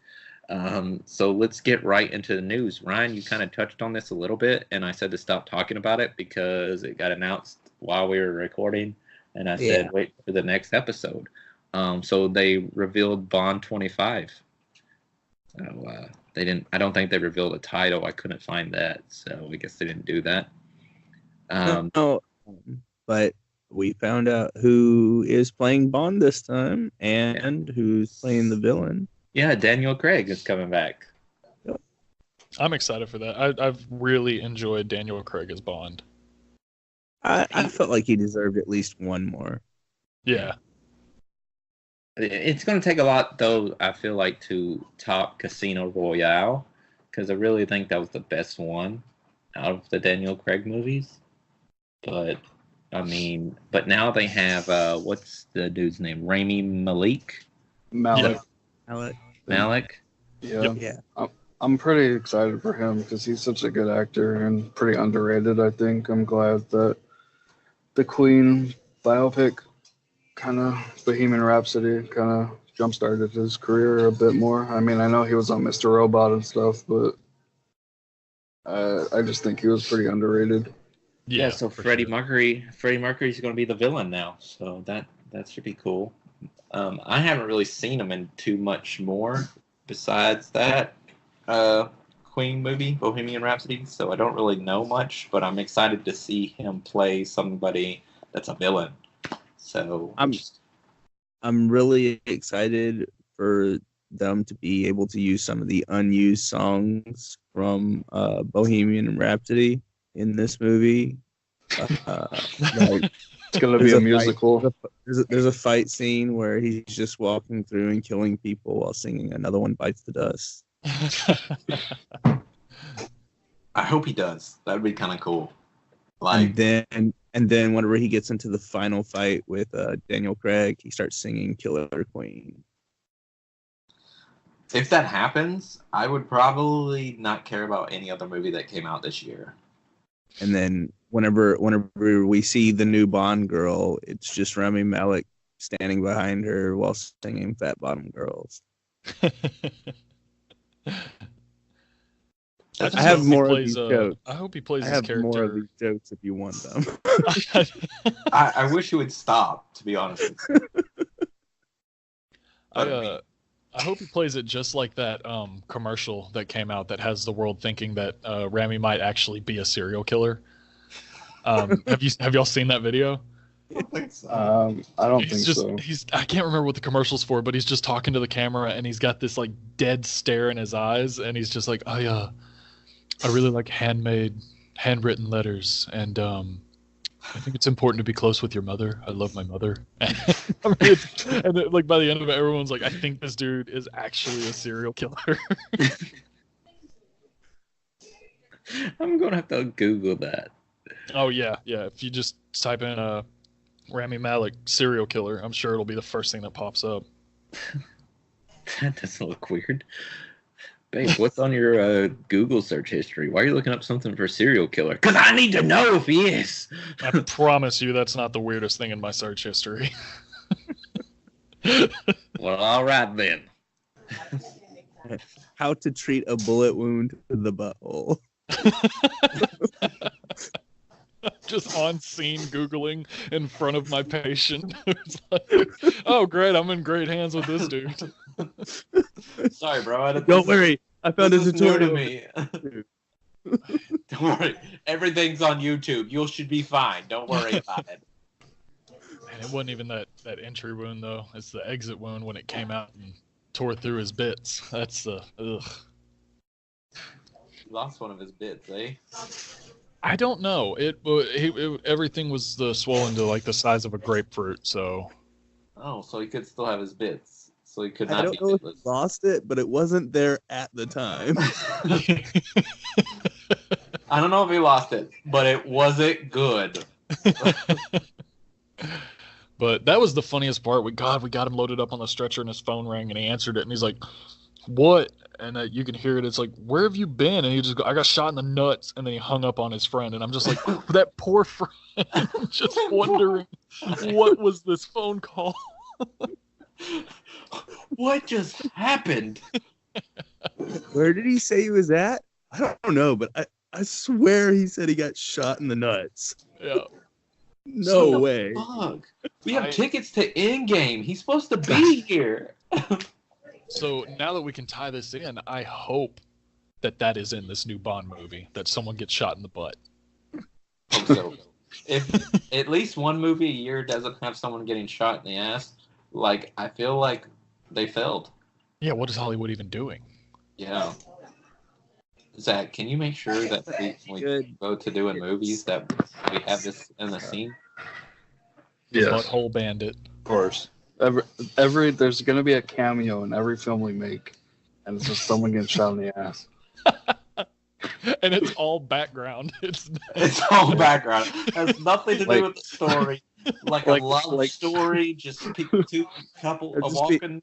So let's get right into the news. Ryan, you kind of touched on this a little bit, and I said to stop talking about it because it got announced while we were recording, and I said wait for the next episode. So they revealed Bond 25. So they didn't. I don't think they revealed a title. I couldn't find that, so I guess they didn't do that. No, but we found out who is playing Bond this time and who's playing the villain. Yeah, Daniel Craig is coming back. I'm excited for that. I've really enjoyed Daniel Craig as Bond. I felt like he deserved at least one more. Yeah. It's going to take a lot, though, I feel like, to top Casino Royale, because I really think that was the best one out of the Daniel Craig movies. But, I mean, now they have, what's the dude's name? Rami Malek? Malik. Malik? Yeah. Yeah. I'm pretty excited for him because he's such a good actor and pretty underrated, I think. I'm glad that the Queen biopic Bohemian Rhapsody kind of jump-started his career a bit more. I mean, I know he was on Mr. Robot and stuff, but I just think he was pretty underrated. Yeah, so Freddie Mercury's going to be the villain now, so that should be cool. I haven't really seen him in too much more besides that Queen movie, Bohemian Rhapsody, so I don't really know much, but I'm excited to see him play somebody that's a villain. So I'm really excited for them to be able to use some of the unused songs from Bohemian Rhapsody in this movie. It's gonna be a musical. There's a fight scene where he's just walking through and killing people while singing "Another One Bites the Dust." I hope he does. That would be kind of cool. And then whenever he gets into the final fight with Daniel Craig, he starts singing "Killer Queen." If that happens, I would probably not care about any other movie that came out this year. And then whenever we see the new Bond girl, it's just Rami Malek standing behind her while singing "Fat Bottom Girls." I have more of these jokes. I hope he plays I his have character. more of these jokes if you want them. I wish he would stop, to be honest with you. I hope he plays it just like that commercial that came out that has the world thinking that Rami might actually be a serial killer. Have y'all seen that video? I don't think so. I can't remember what the commercial's for, but he's just talking to the camera and he's got this like dead stare in his eyes, and he's just like, I really like handwritten letters, and I think it's important to be close with your mother. I love my mother. And then, like by the end of it, everyone's like, I think this dude is actually a serial killer. I'm gonna have to Google that. Oh yeah. If you just type in Rami Malek serial killer, I'm sure it'll be the first thing that pops up. That doesn't look weird. Babe, what's on your Google search history? Why are you looking up something for serial killer? Because I need to know if he is. I promise you that's not the weirdest thing in my search history. Well, all right then. How to treat a bullet wound to the butthole. Just on scene Googling in front of my patient. It's like, oh, great. I'm in great hands with this dude. Sorry, bro. Don't worry. I found a this is new to tutorial. me. Don't worry. Everything's on YouTube. You should be fine. Don't worry about it. And it wasn't even that entry wound, though. It's the exit wound when it came out and tore through his bits. That's the, ugh. He lost one of his bits, eh? I don't know. Everything was swollen to like the size of a grapefruit, so. Oh, so he could still have his bits. So he could I not don't be know if he bitless. lost it, but it wasn't there at the time. I don't know if he lost it, but it wasn't good. But that was the funniest part. We got him loaded up on the stretcher and his phone rang and he answered it and he's like, "What?" And you can hear it. It's like, "Where have you been?" And he just "I got shot in the nuts." And then he hung up on his friend. And I'm just like, that poor friend, just wondering, what was this phone call? What just happened? Where did he say he was at? I don't know, but I swear he said he got shot in the nuts. Yeah. No way. Fuck. We have tickets to ENDGAME. He's supposed to be here. So now that we can tie this in, I hope that is in this new Bond movie, that someone gets shot in the butt. Hope so. If at least one movie a year doesn't have someone getting shot in the ass, like, I feel like they failed. Yeah, what is Hollywood even doing? Yeah. Zach, can you make sure that when we go to doing movies that we have this in the scene? Yes, Butthole Bandit. of course. Every there's gonna be a cameo in every film we make, and it's just someone getting shot in the ass. And it's all background. It's all background. It has nothing to do Like- with the story. Like a love story, just two couple It'd of just be- walking.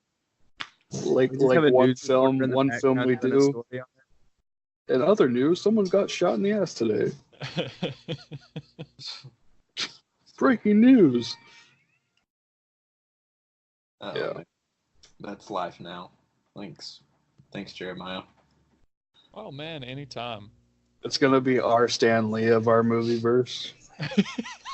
Like We just have a one news film, reporter in the one film background we doing a do. story on In other news, someone got shot in the ass today. Breaking news. Yeah. That's life now. Thanks, Jeremiah. Oh man, anytime. It's gonna be our Stan Lee of our movie verse.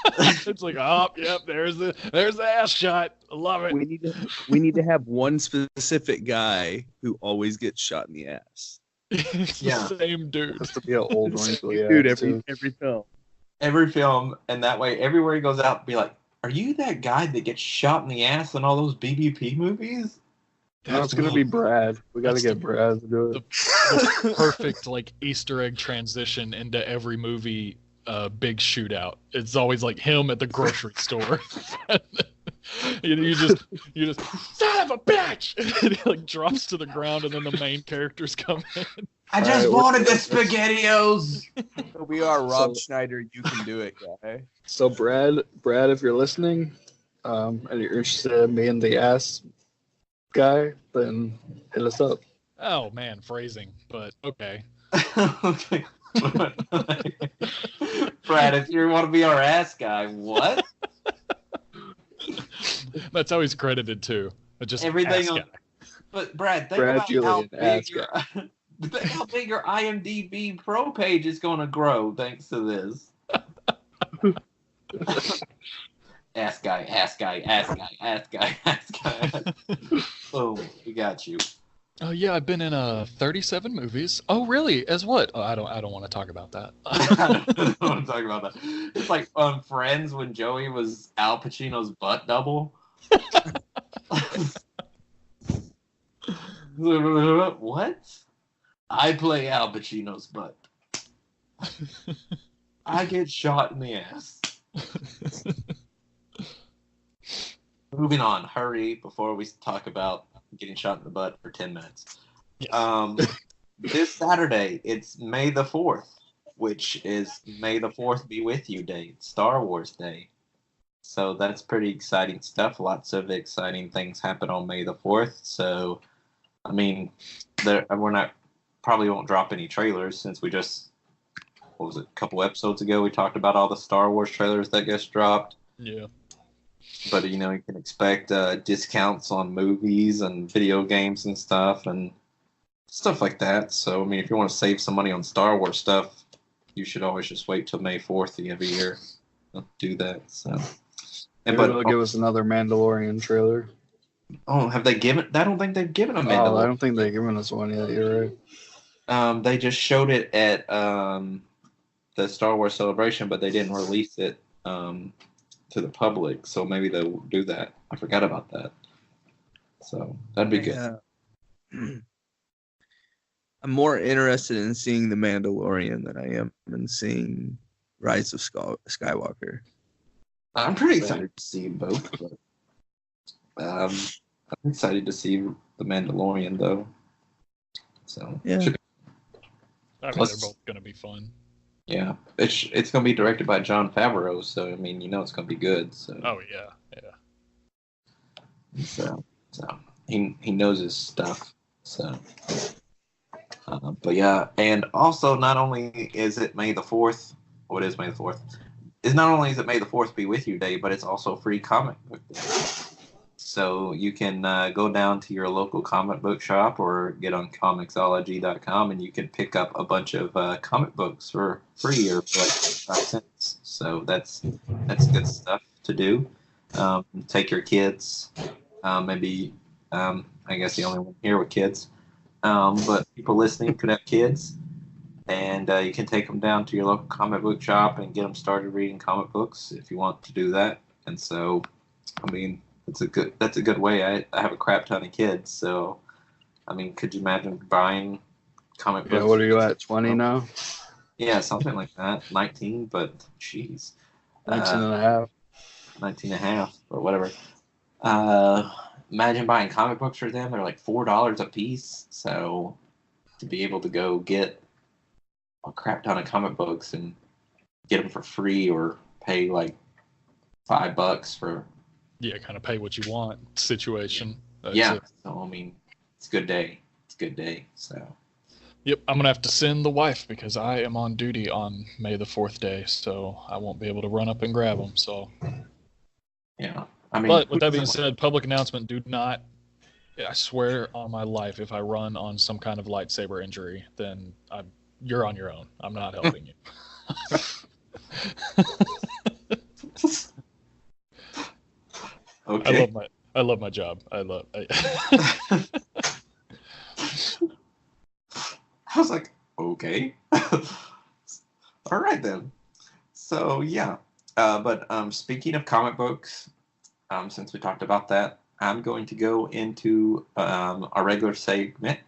It's like, oh, yep, there's the ass shot. I love it. We need to have one specific guy who always gets shot in the ass. It's Yeah. the same dude. Has to be an old wrinkly Dude, ass, too. every film. Every film, and that way, everywhere he goes out, be like, "Are you that guy that gets shot in the ass in all those BBP movies?" No, it's gonna be Brad. We gotta That's get Brad to do it. the perfect like Easter egg transition into every movie big shootout. It's always like him at the grocery store. you just son of a bitch, and he like drops to the ground, and then the main characters come in. I just wanted the SpaghettiOs. So we are Rob Schneider. You can do it, guy. So Brad, if you're listening, and you're interested in being the ass guy, then hit us up. Oh man, phrasing, but okay. Okay. Brad, if you want to be our ass guy, what? That's how he's credited too. Just Everything ass on. guy. But Brad, think Brad about Julian, ass think how big your IMDb Pro page is going to grow thanks to this. Ass guy, ass guy, ass guy, ass guy, ass guy. Boom, we got you. Oh yeah, I've been in 37 movies. Oh really? As what? Oh, I don't want to talk about that. I don't want to talk about that. It's like on Friends when Joey was Al Pacino's butt double. What? I play Al Pacino's butt. I get shot in the ass. Moving on, hurry before we talk about getting shot in the butt for 10 minutes. Yes. This Saturday, it's May the 4th, which is May the 4th Be With You Day, Star Wars Day. So that's pretty exciting stuff. Lots of exciting things happen on May the 4th. So, I mean, probably won't drop any trailers since we just, what was it, a couple episodes ago, we talked about all the Star Wars trailers that gets dropped. Yeah. But, you can expect discounts on movies and video games and stuff like that. So, I mean, if you want to save some money on Star Wars stuff, you should always just wait till May 4th every year to do that. So, Maybe they'll give us another Mandalorian trailer. Oh, have they given? I don't think they've given a Oh, Mandalorian. I don't think they've given us one yet. You're right. They just showed it at the Star Wars Celebration, but they didn't release it to the public. So maybe they'll do that. I forgot about that. So that'd be good. I'm more interested in seeing The Mandalorian than I am in seeing Rise of Skywalker. I'm pretty excited to see both. But, I'm excited to see The Mandalorian, though. So yeah, I mean, they're both going to be fun. Yeah, it's going to be directed by Jon Favreau, so I mean, it's going to be good. So. Oh yeah. So he knows his stuff. So. But yeah, and also not only is it May the 4th, what is May the 4th? Is not only is it May the 4th be with you day, but it's also free comic book day. So you can go down to your local comic book shop or get on comiXology.com and you can pick up a bunch of comic books for free or for like 5 cents. So that's good stuff to do. Take your kids, maybe I guess the only one here with kids. But people listening could have kids, and you can take them down to your local comic book shop and get them started reading comic books if you want to do that. And so, I mean, that's a good way. I have a crap ton of kids, so I mean, could you imagine buying comic books? Yeah, what are you at? 20 now? Yeah, something like that. 19, but jeez. 19 and a half. 19 and a half, or whatever. Imagine buying comic books for them. They're like $4 a piece. So to be able to go get a crap ton of comic books and get them for free or pay like $5 for... Yeah, kind of pay what you want situation. Yeah. So, I mean, it's a good day. It's a good day. So... Yep, I'm going to have to send the wife because I am on duty on May the 4th day, so I won't be able to run up and grab them. So... Yeah. I mean, but with that being said, public announcement, do not, I swear on my life, if I run on some kind of lightsaber injury, then you're on your own. I'm not helping you. Okay. I love my job. I was like, okay. All right then. So yeah. But speaking of comic books, since we talked about that, I'm going to go into our regular segment,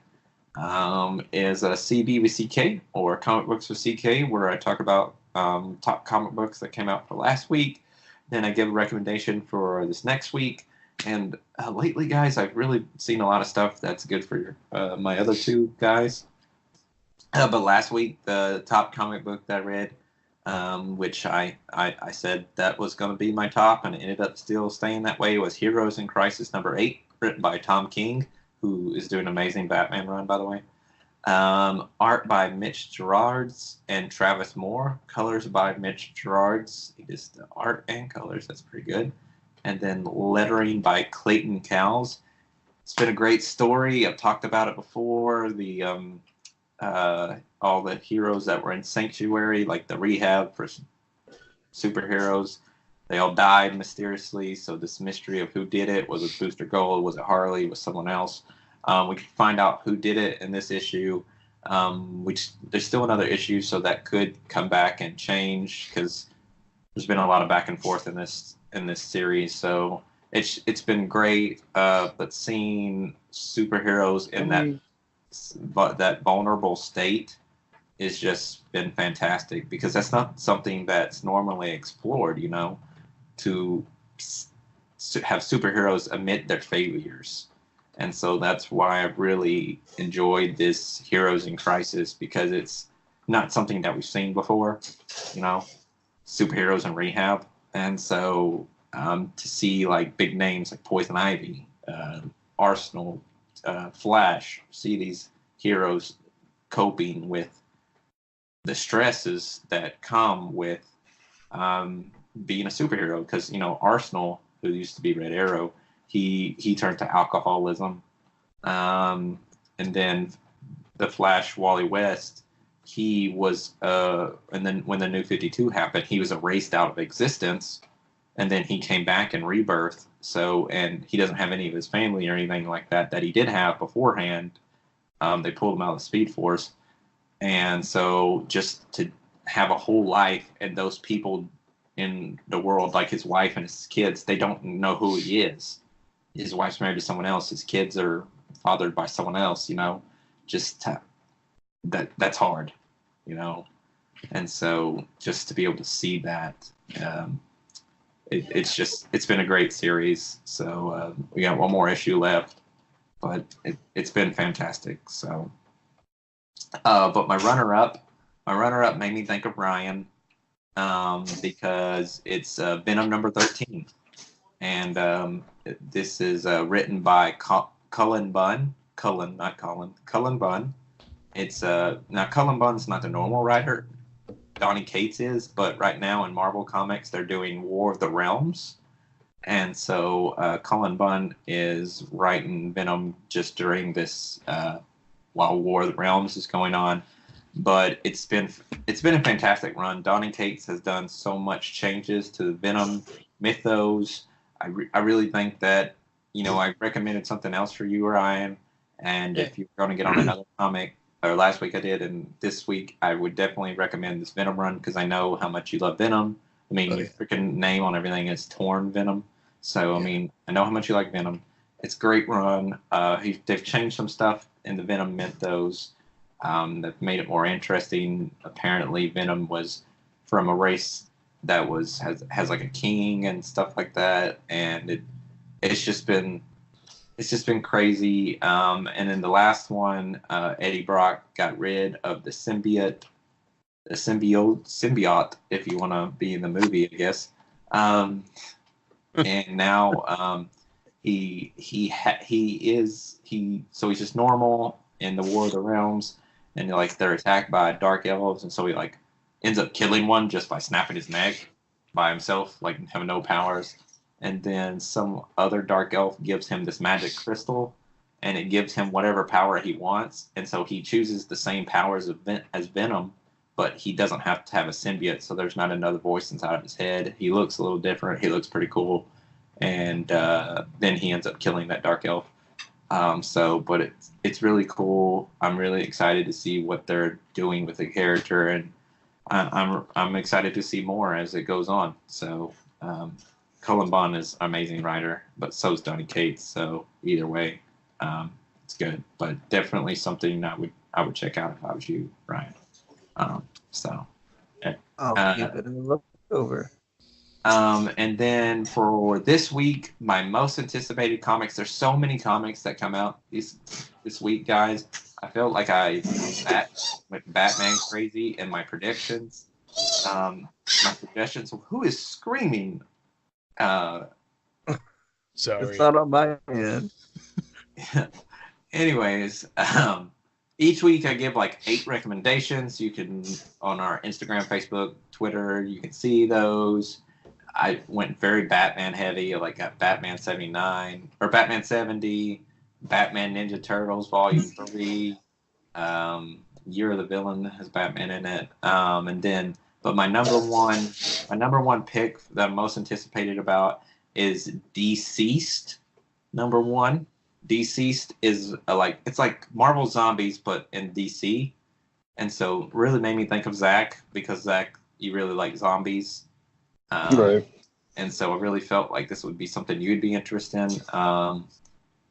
is a CB with CK, or Comic Books with CK, where I talk about top comic books that came out for last week. Then I give a recommendation for this next week. And lately, guys, I've really seen a lot of stuff that's good for my other two guys. But last week, the top comic book that I read, which I said that was going to be my top, and it ended up still staying that way, was Heroes in Crisis #8, written by Tom King, who is doing an amazing Batman run, by the way. Art by Mitch Gerards and Travis Moore. Colors by Mitch Gerards. He does the art and colors. That's pretty good. And then lettering by Clayton Cowles. It's been a great story. I've talked about it before. All the heroes that were in Sanctuary, like the rehab for superheroes, they all died mysteriously. So this mystery of who did it, was it Booster Gold, was it Harley, was someone else? We could find out who did it in this issue. Which there's still another issue, so that could come back and change because there's been a lot of back and forth in this series. So it's been great, but seeing superheroes in that vulnerable state is just been fantastic, because that's not something that's normally explored, to have superheroes admit their failures. And so that's why I've really enjoyed this Heroes in Crisis, because it's not something that we've seen before, superheroes in rehab. And so to see like big names like Poison Ivy, Arsenal, Flash, see these heroes coping with the stresses that come with being a superhero. Because, Arsenal, who used to be Red Arrow, he turned to alcoholism. And then the Flash, Wally West, he was and then when the New 52 happened, he was erased out of existence, and then he came back in Rebirth. So, and he doesn't have any of his family or anything like that he did have beforehand. They pulled him out of the Speed Force, and so just to have a whole life, and those people in the world, like his wife and his kids, they don't know who he is. His wife's married to someone else. His kids are fathered by someone else. Just that's hard, And so just to be able to see that, it's been a great series. So we got one more issue left, but it's been fantastic. So, but my runner-up made me think of Ryan, because it's Venom number 13, and this is written by Cullen Bunn. Cullen Bunn. It's now Cullen Bunn's not the normal writer. Donny Cates is, but right now in Marvel Comics they're doing War of the Realms, and so Cullen Bunn is writing Venom just during this while War of the Realms is going on. But it's been a fantastic run. Donny Cates has done so much changes to the Venom mythos. I really think that I recommended something else for you, Ryan, and if you're going to get on another comic. Or last week I did, and this week I would definitely recommend this Venom run because I know how much you love Venom. I mean, your freaking name on everything is Torn Venom. So, I mean, I know how much you like Venom. It's a great run. They've changed some stuff in the Venom mythos that made it more interesting. Apparently, Venom was from a race that has like a king and stuff like that, and it's just been crazy. And then the last one, Eddie Brock got rid of the symbiote, if you want to be in the movie, I guess. And now he's just normal in the War of the Realms, and they're attacked by dark elves, and so he ends up killing one just by snapping his neck by himself, having no powers. And then some other dark elf gives him this magic crystal, and it gives him whatever power he wants. And so he chooses the same powers as Venom, but he doesn't have to have a symbiote, so there's not another voice inside of his head. He looks a little different. He looks pretty cool. And then he ends up killing that dark elf. But it's really cool. I'm really excited to see what they're doing with the character, and I'm excited to see more as it goes on. So Cullen Bunn is an amazing writer, but so is Donny Cates. So either way, it's good. But definitely something I would check out if I was you, Ryan. I'll give it a look over. And then for this week, my most anticipated comics. There's so many comics that come out this week, guys. I felt like I went Batman crazy in my predictions. My suggestions. Who is screaming? Sorry. It's not on my end. Anyways, each week I give 8 recommendations. You can, on our Instagram, Facebook, Twitter, you can see those. I went very Batman heavy. Got Batman 79 or Batman 70, Batman Ninja Turtles Volume 3, Year of the Villain has Batman in it, but my number one pick that I'm most anticipated about is Deceased. Number 1, Deceased is it's like Marvel Zombies but in DC, and so really made me think of Zach, because Zach, you really like zombies. Right. And so I really felt like this would be something you'd be interested in.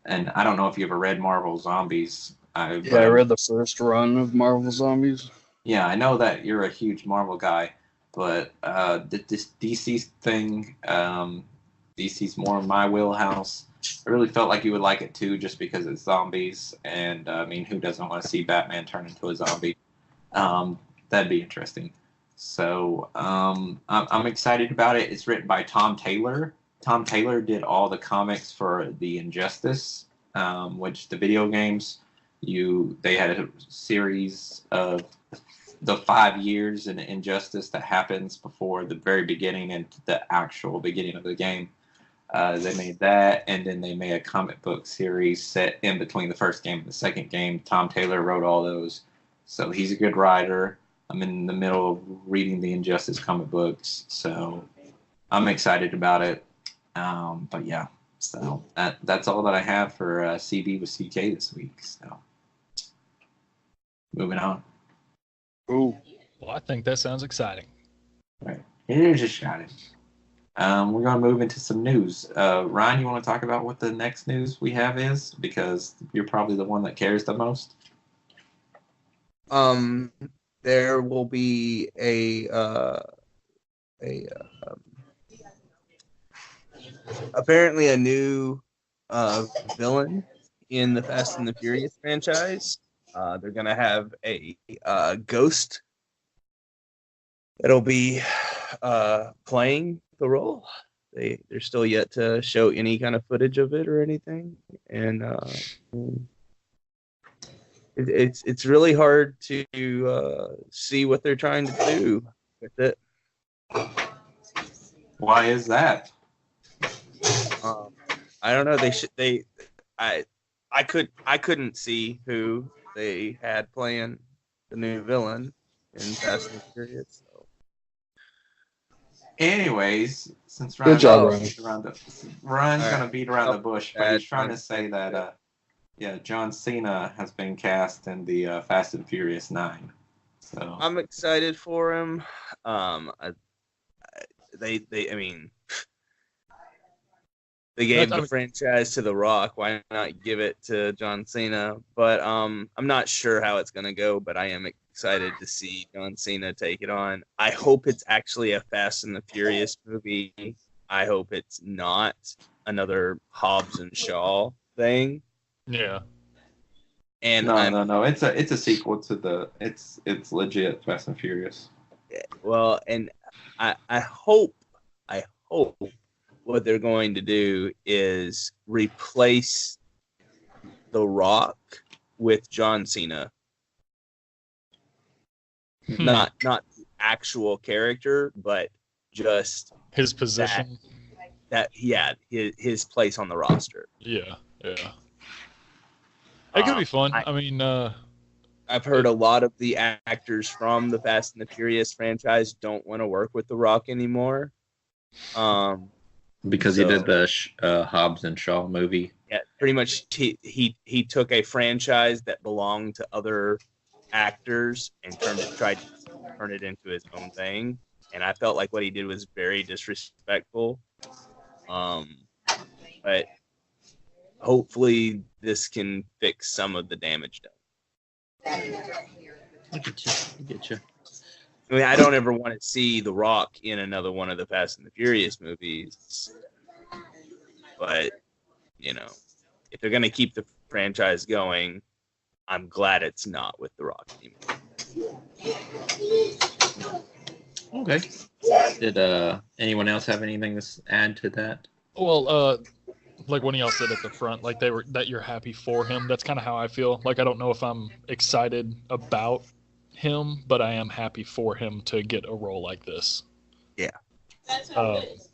And I don't know if you ever read Marvel Zombies. I read the first run of Marvel Zombies. Yeah, I know that you're a huge Marvel guy, but this DC thing, DC's more in my wheelhouse. I really felt like you would like it too, just because it's zombies. And I mean, who doesn't want to see Batman turn into a zombie? That'd be interesting. So I'm excited about it. It's written by Tom Taylor. Tom Taylor did all the comics for the Injustice, which the video games. They had a series of the 5 years in Injustice that happens before the very beginning and the actual beginning of the game. They made that, and then they made a comic book series set in between the first game and the second game. Tom Taylor wrote all those. So he's a good writer. I'm in the middle of reading the Injustice comic books, so I'm excited about it. But yeah, so that's all that I have for CB with CK this week. So moving on. Ooh. Well, I think that sounds exciting. Right. It is exciting. We're going to move into some news. Ryan, you want to talk about what the next news we have is? Because you're probably the one that cares the most. There will be apparently a new villain in the Fast and the Furious franchise. They're gonna have a ghost that'll be playing the role. They're still yet to show any kind of footage of it or anything, and it's really hard to see what they're trying to do with it. Why is that? I don't know. I couldn't see who they had playing the new villain in Fast and Furious. So. Anyways, since Good job, Ryan's gonna beat around the bush, but he's trying to say that John Cena has been cast in the Fast and Furious 9. So I'm excited for him. They gave the franchise to The Rock. Why not give it to John Cena? But I'm not sure how it's going to go, but I am excited to see John Cena take it on. I hope it's actually a Fast and the Furious movie. I hope it's not another Hobbs and Shaw thing. Yeah. And no. It's a sequel to it's legit Fast and Furious. Well, and I hope what they're going to do is replace The Rock with John Cena. Not the actual character, but just his position. His place on the roster. Yeah. It could be fun. I've heard a lot of the actors from the Fast and the Furious franchise don't want to work with The Rock anymore. Because he did the Hobbs and Shaw movie. Yeah, pretty much he took a franchise that belonged to other actors and tried to turn it into his own thing. And I felt like what he did was very disrespectful. But hopefully this can fix some of the damage done. I get you. I mean, I don't ever want to see The Rock in another one of the Fast and the Furious movies. But, if they're going to keep the franchise going, I'm glad it's not with The Rock anymore. Okay. Did anyone else have anything to add to that? Well, like one of y'all said at the front, like that you're happy for him. That's kind of how I feel. Like, I don't know if I'm excited about him, but I am happy for him to get a role like this. Yeah.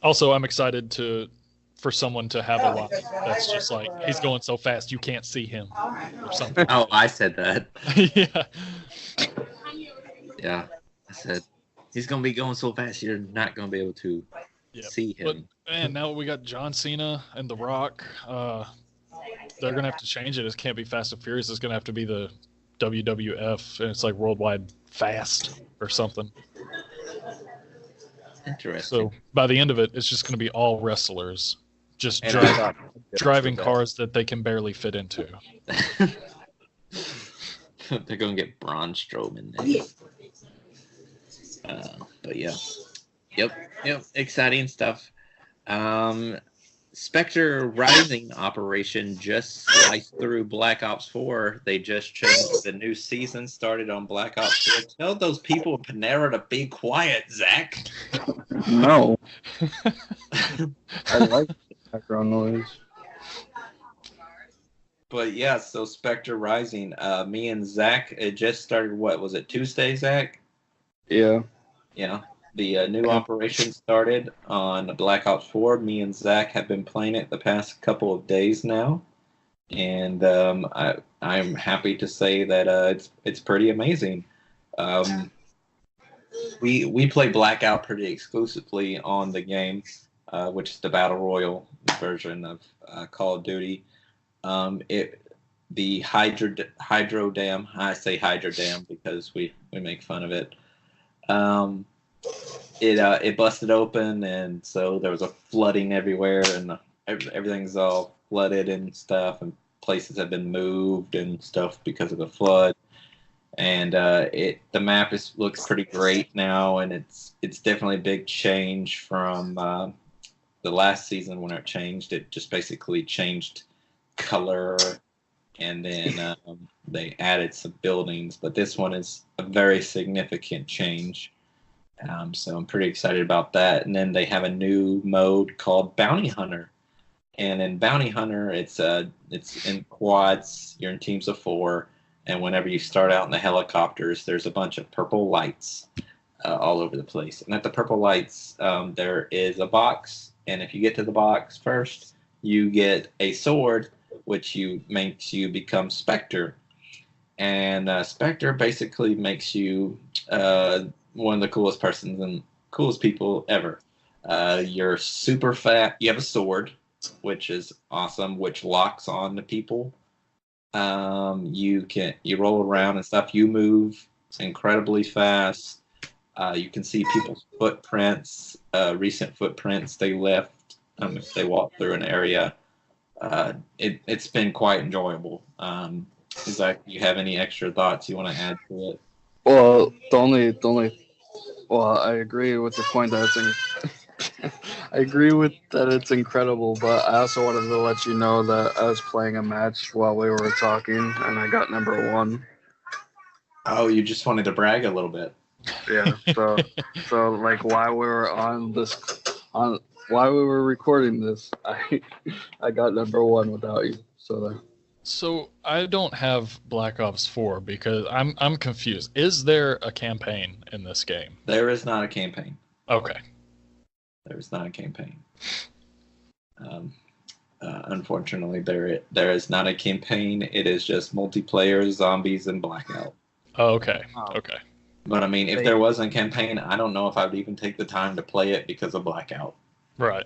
Also, I'm excited for someone to have a line that's just like, he's going so fast you can't see him or something. Oh, I said that. Yeah. Yeah, I said he's gonna be going so fast you're not gonna be able to see him. But man, now we got John Cena and The Rock. They're gonna have to change it. It can't be Fast and Furious. It's gonna have to be the WWF, and it's like Worldwide Fast or something. Interesting. So by the end of it, it's just going to be all wrestlers, just driving cars that they can barely fit into. They're going to get Braun Strowman there. But yeah. Yep. Exciting stuff. Spectre Rising operation just sliced through Black Ops 4. They just changed the new season, started on Black Ops 4. Tell those people in Panera to be quiet, Zach. No. I like background noise. But yeah, so Spectre Rising, me and Zach, it just started, what, was it Tuesday, Zach? Yeah. Yeah. The new operation started on Black Ops 4. Me and Zach have been playing it the past couple of days now. and I'm happy to say that it's pretty amazing. We play Blackout pretty exclusively on the game, which is the Battle Royale version of Call of Duty. The Hydro Dam, I say Hydro Dam because we make fun of it. It busted open, and so there was a flooding everywhere, and everything's all flooded and stuff, and places have been moved and stuff because of the flood. And the map looks pretty great now, and it's definitely a big change from the last season when it changed. It just basically changed color, and then they added some buildings. But this one is a very significant change. So I'm pretty excited about that. And then they have a new mode called Bounty Hunter. And in Bounty Hunter, it's in quads. You're in teams of 4. And whenever you start out in the helicopters, there's a bunch of purple lights all over the place. And at the purple lights, there is a box. And if you get to the box first, you get a sword, which makes you become Spectre. And Spectre basically makes you one of the coolest persons and coolest people ever. You're super fat. You have a sword, which is awesome, which locks on to people. You roll around and stuff. You move incredibly fast. You can see people's footprints, recent footprints they left if they walk through an area. It's been quite enjoyable. Zach, do you have any extra thoughts you want to add to it? Well, I agree with the point that it's incredible, but I also wanted to let you know that I was playing a match while we were talking, and I got number 1. Oh, you just wanted to brag a little bit. Yeah. So like while we were while we were recording this, I got number 1 without you. So I don't have Black Ops 4 because I'm confused. Is there a campaign in this game? There is not a campaign. Okay. There is not a campaign. Unfortunately, there is not a campaign. It is just multiplayer, zombies, and Blackout. Oh, okay. Okay. But I mean, if there wasn't a campaign, I don't know if I would even take the time to play it because of Blackout. Right.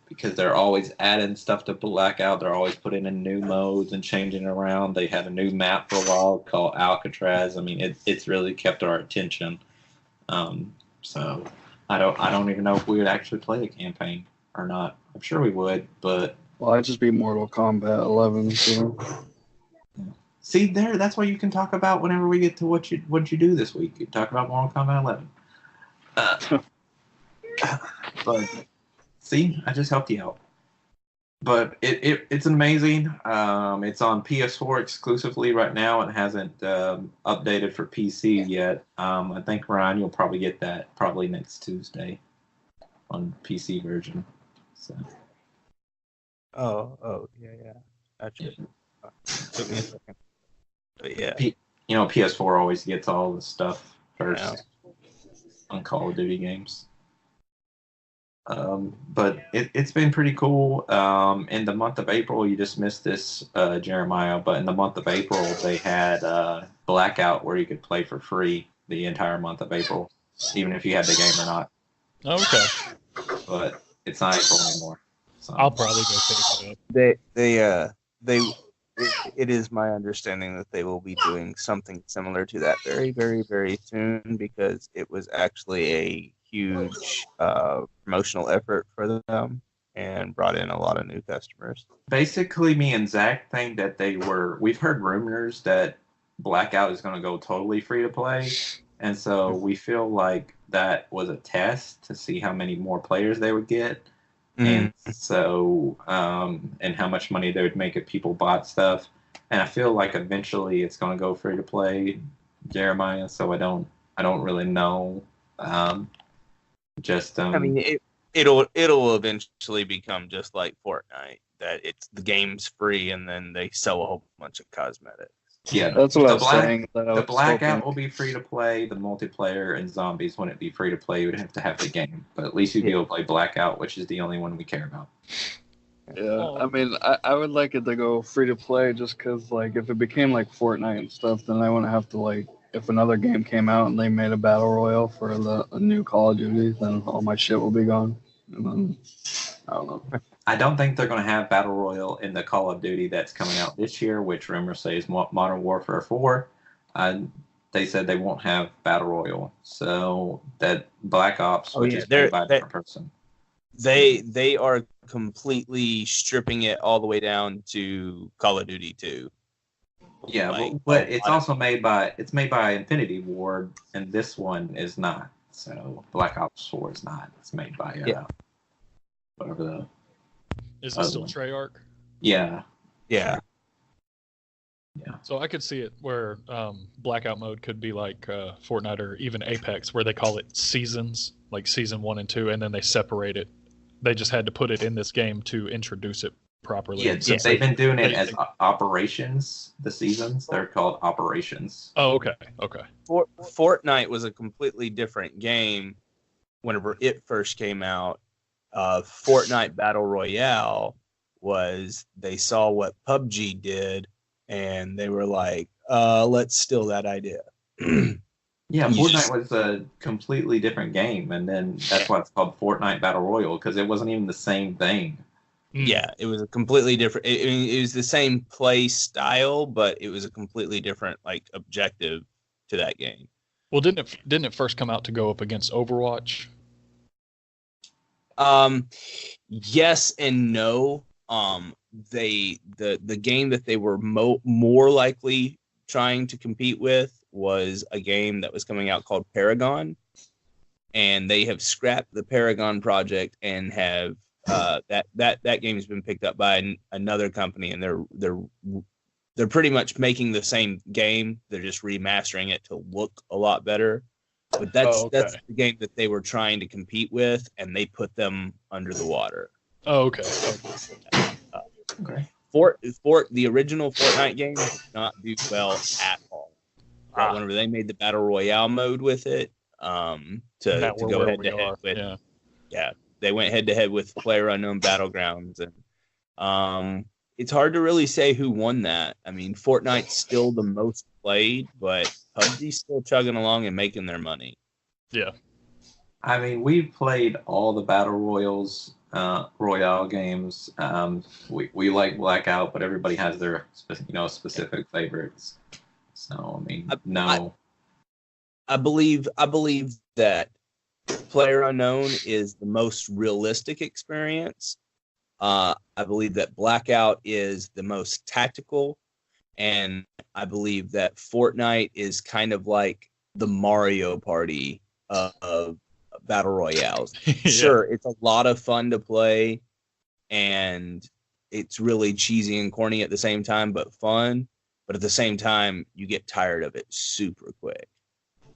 Because they're always adding stuff to Blackout. They're always putting in new modes and changing around. They had a new map for a while called Alcatraz. I mean, it's really kept our attention. So I don't even know if we would actually play a campaign or not. I'm sure we would, but I'd just be Mortal Kombat 11. So. See there, that's what you can talk about whenever we get to what you do this week. You talk about Mortal Kombat 11. But see, I just helped you out. But it's amazing. It's on PS4 exclusively right now. It hasn't updated for PC yet. I think, Ryan, you'll probably get that probably next Tuesday on PC version. So. Oh, yeah. Gotcha. Took me a second. But yeah. PS4 always gets all the stuff first on Call of Duty games. But it's been pretty cool. In the month of April, you just missed this, Jeremiah, but in the month of April, they had Blackout where you could play for free the entire month of April, even if you had the game or not. Okay. But it's not April anymore. So. I'll probably go pick it up. It is my understanding that they will be doing something similar to that very, very, very soon, because it was actually a huge promotional effort for them and brought in a lot of new customers. Basically, me and Zach think that we've heard rumors that Blackout is going to go totally free to play. And so we feel like that was a test to see how many more players they would get. And so, and how much money they would make if people bought stuff. And I feel like eventually it's going to go free to play, Jeremiah. So I don't really know. I mean, it'll eventually become just like Fortnite, that the game's free and then they sell a whole bunch of cosmetics. Yeah, that's what I was saying. The Blackout will be free to play. The multiplayer and zombies wouldn't be free to play. You would have to have the game. But at least you'd be able to play Blackout, which is the only one we care about. Yeah, I mean, I would like it to go free to play just because, like, if it became like Fortnite and stuff, then I wouldn't have to, like, if another game came out and they made a battle royale for a new Call of Duty, then all my shit will be gone. And then, I don't know. I don't think they're going to have Battle Royale in the Call of Duty that's coming out this year, which rumors say is Modern Warfare 4. They said they won't have Battle Royale. So that Black Ops, which is played by a different person. They are completely stripping it all the way down to Call of Duty 2. Yeah, like, but it's also made by Infinity Ward, and this one is not. So Black Ops 4 is not. It's made by whatever the. Is it still Treyarch? Yeah. Yeah. Yeah. So I could see it where blackout mode could be like Fortnite or even Apex, where they call it seasons, like season 1 and 2, and then they separate it. They just had to put it in this game to introduce it properly. Yeah, they've been doing it as operations. The seasons, they're called operations. Oh, okay. Fortnite was a completely different game whenever it first came out. Fortnite Battle Royale was, they saw what PUBG did and they were like, let's steal that idea. Yeah, Fortnite was a completely different game, and then that's why it's called Fortnite Battle Royale, because it wasn't even the same thing. Yeah, it was a completely different. It was the same play style, but it was a completely different like objective to that game. Well, didn't it first come out to go up against Overwatch? Yes and no. The game that they were more likely trying to compete with was a game that was coming out called Paragon, and they have scrapped the Paragon project and have that game has been picked up by another company, and they're pretty much making the same game. They're just remastering it to look a lot better. But that's the game that they were trying to compete with, and they put them under the water. Oh, okay. Okay. The original Fortnite game did not do well at all. But whenever they made the Battle Royale mode with it, to go head to head with, they went head to head with PlayerUnknown Battlegrounds, and it's hard to really say who won that. I mean, Fortnite's still the most played, but PUBG's still chugging along and making their money. Yeah. I mean, we've played all the Battle Royale games. We like Blackout, but everybody has their specific favorites. So I mean, I believe that PlayerUnknown is the most realistic experience. I believe that Blackout is the most tactical, and I believe that Fortnite is kind of like the Mario Party of Battle Royales. Sure, it's a lot of fun to play, and it's really cheesy and corny at the same time, but fun. But at the same time, you get tired of it super quick.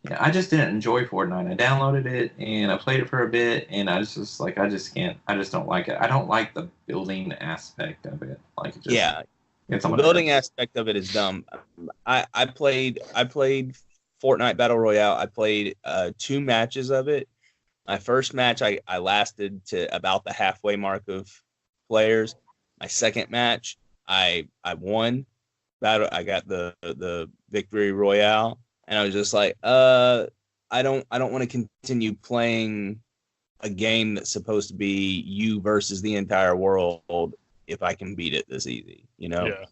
Yeah, I just didn't enjoy Fortnite. I downloaded it and I played it for a bit, and I just don't like it. I don't like the building aspect of it. Like, it just, the building aspect of it is dumb. I played Fortnite Battle Royale. I played 2 matches of it. My first match, I lasted to about the halfway mark of players. My second match, I won. I got the victory royale, and I was just like, I don't want to continue playing a game that's supposed to be you versus the entire world if I can beat it this easy, Yeah.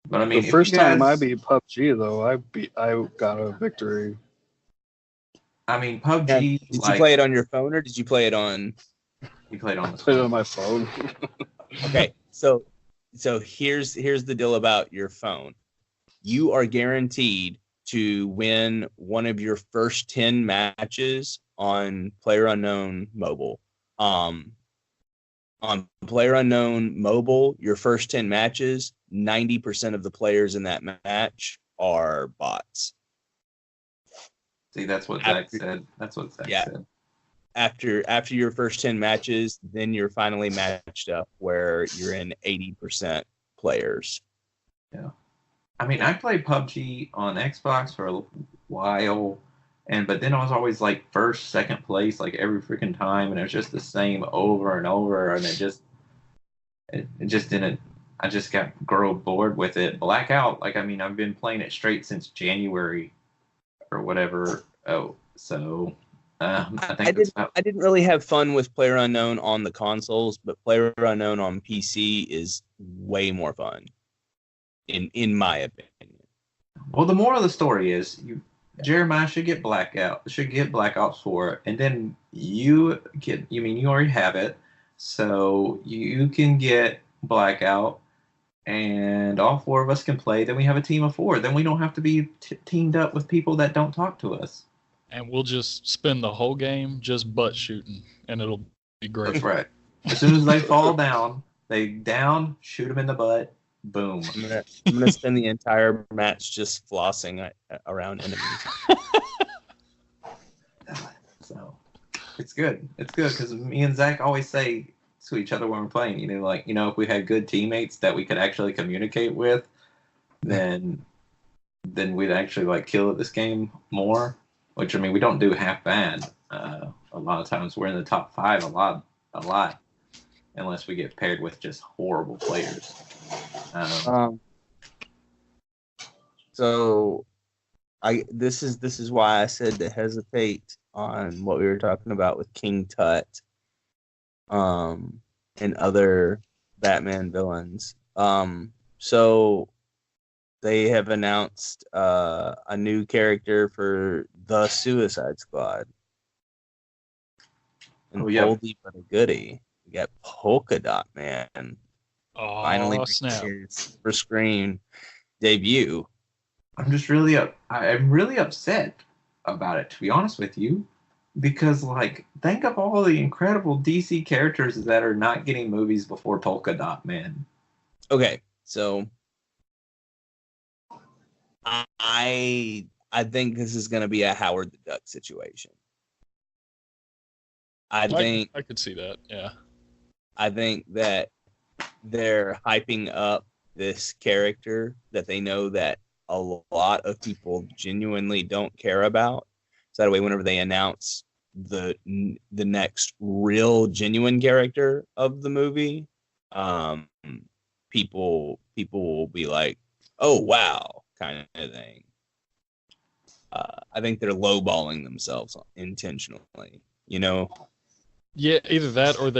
But I mean, the first time I beat PUBG though, I got a victory. I mean, PUBG. Did you play it on your phone or did you play it on? You played on. Played it on my phone. Okay, so here's the deal about your phone. You are guaranteed to win one of your first 10 matches on PlayerUnknown Mobile. On PlayerUnknown Mobile, your first 10 matches, 90% of the players in that match are bots. See, that's what Zach said. That's what Zach said. After your first 10 matches, then you're finally matched up where you're in 80% players. Yeah. I mean, I played PUBG on Xbox for a while, but then I was always like first, second place like every freaking time, and it was just the same over and over, and It just didn't. I just grow bored with it. Blackout, like, I mean, I've been playing it straight since January or whatever. Oh, so I think I didn't really have fun with PlayerUnknown on the consoles, but PlayerUnknown on PC is way more fun, in my opinion. Well, the moral of the story is Jeremiah should get Black Ops 4, and then you already have it, so you can get Blackout, and all four of us can play. Then we have a team of 4. Then we don't have to be teamed up with people that don't talk to us. And we'll just spend the whole game just butt shooting, and it'll be great. That's right. As soon as they fall down, shoot them in the butt, boom. I'm gonna spend the entire match just flossing around enemies. So it's good. It's good because me and Zach always say to each other when we're playing, if we had good teammates that we could actually communicate with, then we'd actually kill at this game more. Which, I mean, we don't do half bad. A lot of times we're in the top 5 a lot, unless we get paired with just horrible players. So this is why I said to hesitate on what we were talking about with King Tut, and other Batman villains. So they have announced a new character for the Suicide Squad. And oldie but a goodie. We got Polka Dot Man. Oh, Finally snap. his Silver Screen debut. I'm really upset about it, to be honest with you, because think of all the incredible DC characters that are not getting movies before Polka Dot Man. Okay, so I think this is going to be a Howard the Duck situation. I could see that. Yeah. I think that they're hyping up this character that they know that a lot of people genuinely don't care about. So that way, whenever they announce the next real genuine character of the movie, people will be like, "Oh wow," kind of thing. I think they're lowballing themselves intentionally. Yeah, either that or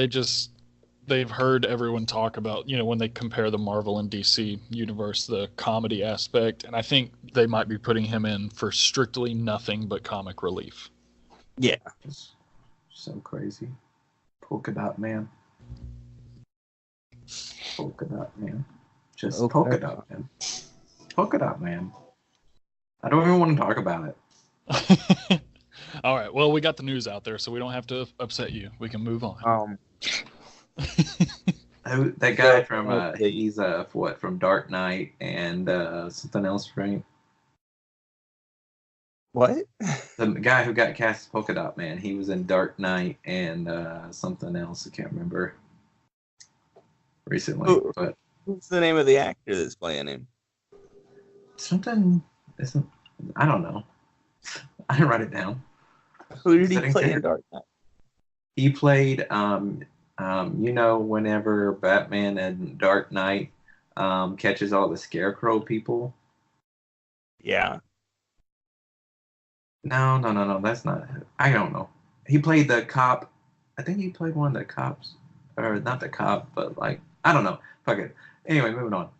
they've heard everyone talk about, when they compare the Marvel and DC universe, the comedy aspect, and I think they might be putting him in for strictly nothing but comic relief. Yeah. It's so crazy. Polka Dot Man. Polka Dot Man. Just Polka Dot Man. Polka Dot Man. I don't even want to talk about it. All right. Well, we got the news out there, so we don't have to upset you. We can move on. That guy from he's from Dark Knight and something else, right? What? The guy who got cast as Polka Dot Man, he was in Dark Knight and something else. I can't remember recently. But what's the name of the actor that's playing him? Something. I don't know. I didn't write it down. Who did he play in Dark Knight? He played, whenever Batman and Dark Knight catches all the Scarecrow people. Yeah. No, that's not it. I don't know. He played the cop. I think he played one of the cops. Or not the cop, but I don't know. Fuck it. Anyway, moving on.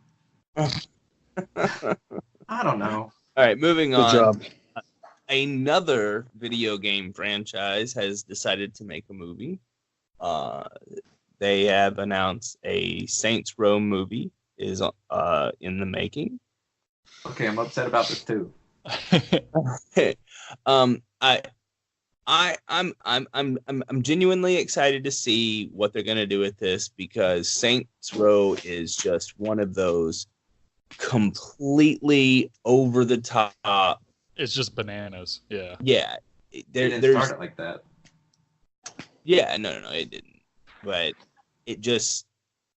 I don't know. All right, moving on. Good job. Another video game franchise has decided to make a movie. They have announced a Saints Row movie is in the making. Okay, I'm upset about this too. I'm genuinely excited to see what they're gonna do with this, because Saints Row is just one of those completely over the top. It's just bananas. Yeah. Yeah. It didn't start it like that. Yeah, no, it didn't. But it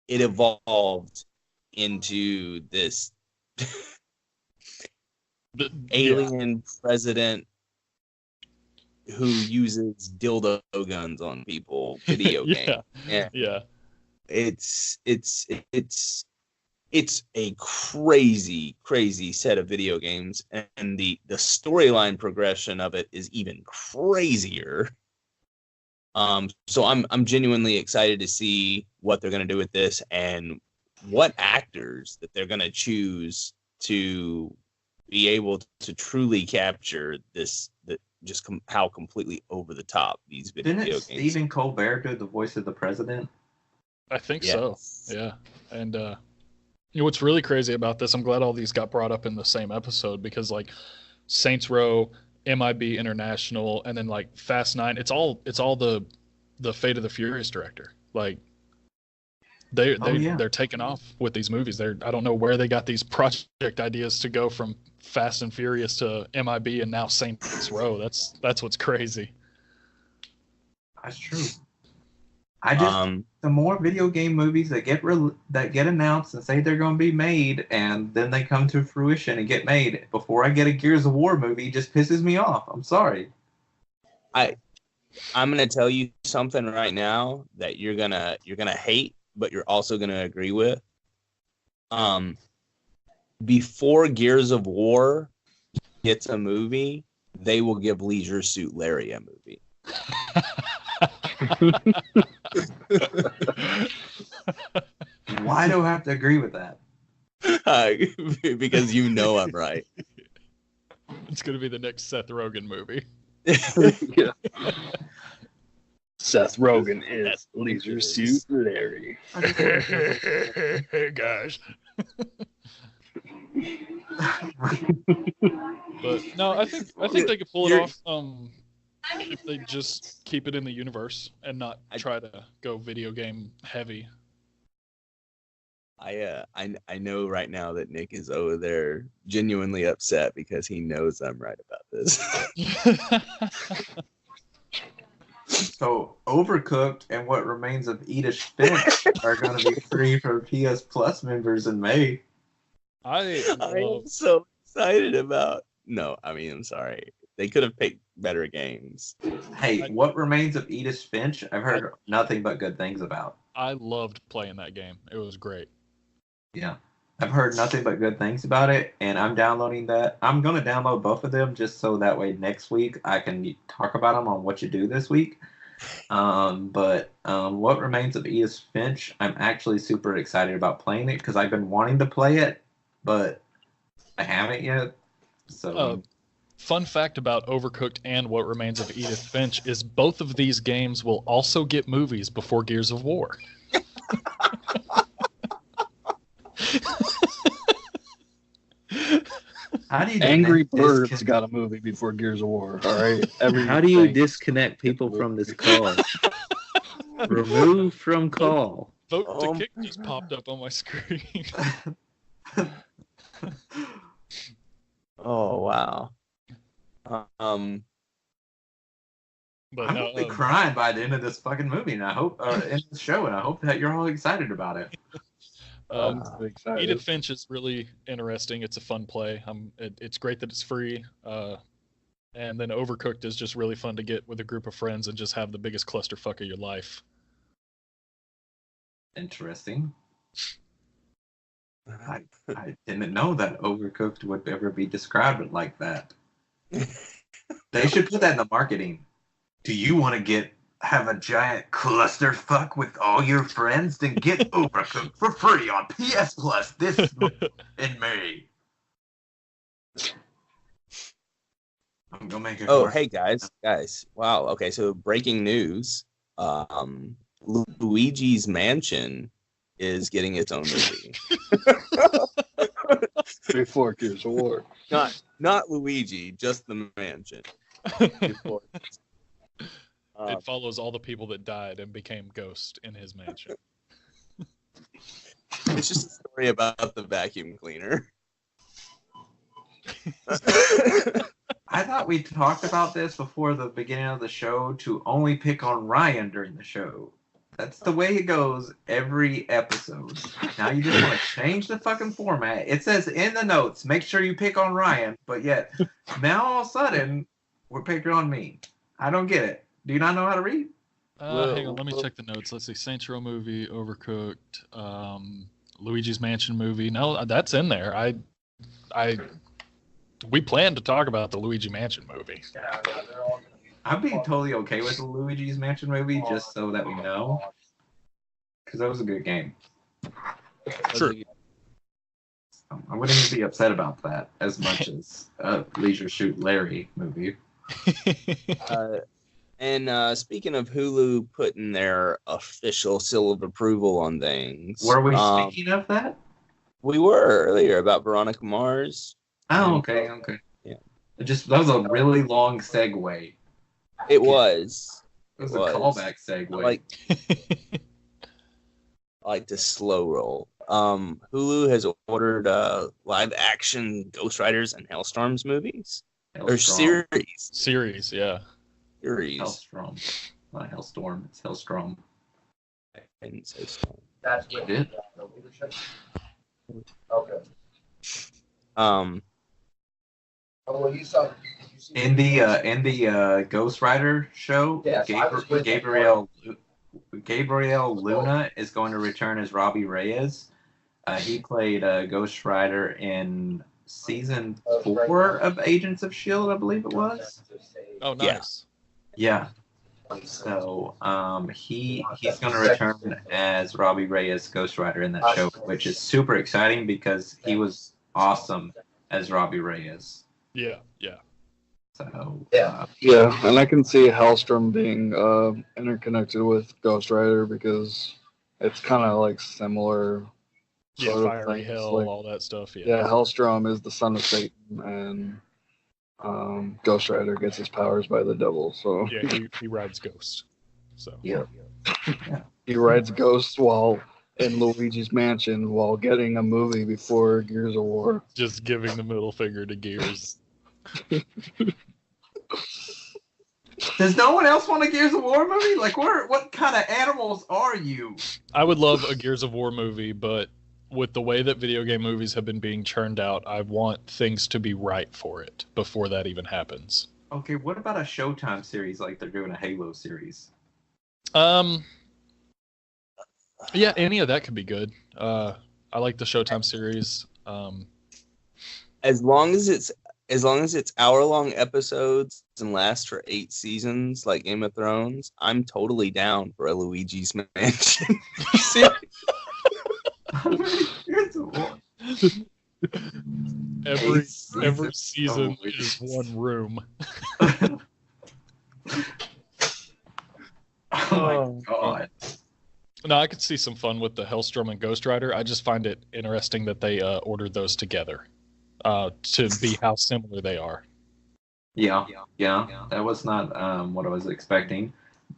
evolved into this alien president who uses dildo guns on people video game. Yeah. it's a crazy set of video games, and the storyline progression of it is even crazier. So I'm genuinely excited to see what they're going to do with this and what actors that they're going to choose to be able to truly capture this, how completely over the top these video games. Didn't Stephen Colbert do the voice of the president? I think so. Yeah. And you know what's really crazy about this? I'm glad all these got brought up in the same episode, because like Saints Row, MIB International, and then like Fast 9, it's all the Fate of the Furious director. Like they're taking off with these movies. I don't know where they got these project ideas to go from Fast and Furious to MIB and now Saints Row. That's what's crazy. That's true. I just the more video game movies that get announced and say they're going to be made, and then they come to fruition and get made before I get a Gears of War movie, just pisses me off. I'm sorry. I'm gonna tell you something right now that you're gonna hate, but you're also gonna agree with. Before Gears of War gets a movie, they will give Leisure Suit Larry a movie. Why do I have to agree with that? Because you know I'm right. It's gonna be the next Seth Rogen movie. Yeah. Seth Rogen is Leisure Suit Larry. Gosh. But no, I think they could pull it off. If they just keep it in the universe and not try to go video game heavy. I know right now that Nick is over there genuinely upset because he knows I'm right about this. So Overcooked and What Remains of Edith Finch are going to be free for PS Plus members in May. I am so excited about. No, I mean, I'm sorry. They could have picked better games. Hey, What Remains of Edith Finch? I've heard nothing but good things about. I loved playing that game. It was great. Yeah. I've heard nothing but good things about it, and I'm downloading that. I'm going to download both of them just so that way next week I can talk about them on What You Do This week. But What Remains of Edith Finch, I'm actually super excited about playing it because I've been wanting to play it, but I haven't yet. So, fun fact about Overcooked and What Remains of Edith Finch is both of these games will also get movies before Gears of War. How do you Angry Birds got a movie before Gears of War. All right. How do you disconnect people from this call? Remove from call. Vote to kick just popped up on my screen. Oh wow. But I'm gonna be crying by the end of this fucking movie, and I hope in the show, and I hope that you're all excited about it. Edith Finch is really interesting. It's a fun play. It's great that it's free. And then Overcooked is just really fun to get with a group of friends and just have the biggest clusterfuck of your life. Interesting. I didn't know that Overcooked would ever be described like that. They should put that in the marketing. Do you want to have a giant clusterfuck with all your friends? Then get Overcooked for free on PS Plus this month in May. I'm gonna make it. Oh, hey guys! Wow. Okay, so breaking news: Luigi's Mansion is getting its own movie. Before Gears of War. Not Luigi, just the mansion. It follows all the people that died and became ghosts in his mansion. It's just a story about the vacuum cleaner. I thought we talked about this before the beginning of the show to only pick on Ryan during the show. That's the way it goes every episode. Now you just want to change the fucking format. It says in the notes, make sure you pick on Ryan, but yet now all of a sudden we're picking on me. I don't get it. Do you not know how to read? Hang on, let me check the notes. Let's see. Saints Row movie, Overcooked, Luigi's Mansion movie. No, that's in there. We plan to talk about the Luigi Mansion movie. I'd be totally okay with the Luigi's Mansion movie, just so that we know, because that was a good game. Sure. I wouldn't even be upset about that as much as Leisure Suit Larry movie. And speaking of Hulu putting their official seal of approval on things, Were we speaking of that? we were earlier about Veronica Mars. Oh, okay. Yeah. That was a really long segue. It was. It was a callback segue. I like to slow roll. Hulu has ordered live action Ghost Riders and Hellstorms movies. Or series. Series, yeah. Series. Hellstrom. Not Hellstorm, it's Hellstrom. I didn't say storm. That's You did? Okay. Um, Oh, well, you saw. In the Ghost Rider show, Yes, I was with Gabriel Luna is going to return as Robbie Reyes. He played Ghost Rider in season 4 of Agents of S.H.I.E.L.D., I believe it was. Oh, nice. Yeah. So he's going to return as Robbie Reyes, Ghost Rider in that show, which is super exciting because he was awesome as Robbie Reyes. Yeah. So Yeah, and I can see Hellstrom being interconnected with Ghost Rider because it's kind of like similar. Yeah, sort of fiery things, hell, like- all that stuff. Yeah, Hellstrom is the son of Satan, and Ghost Rider gets his powers by the devil. So Yeah, he rides Ghost. So yeah. he rides Ghost while in Luigi's Mansion while getting a movie before Gears of War. just giving the middle finger to Gears. Does no one else want a Gears of War movie? Like, what kind of animals are you? I would love a Gears of War movie, but with the way that video game movies have been being churned out, I want things to be right for it before that even happens. Okay, what about a Showtime series like they're doing a Halo series? Yeah, any of that could be good. I like the Showtime series. as long as it's hour-long episodes and lasts for 8 seasons, like Game of Thrones, I'm totally down for a Luigi's Mansion series. Every season is one room. Oh my god. No, I could see some fun with the Hellstrom and Ghost Rider. I just find it interesting that they ordered those together to be how similar they are. Yeah. That was not what I was expecting.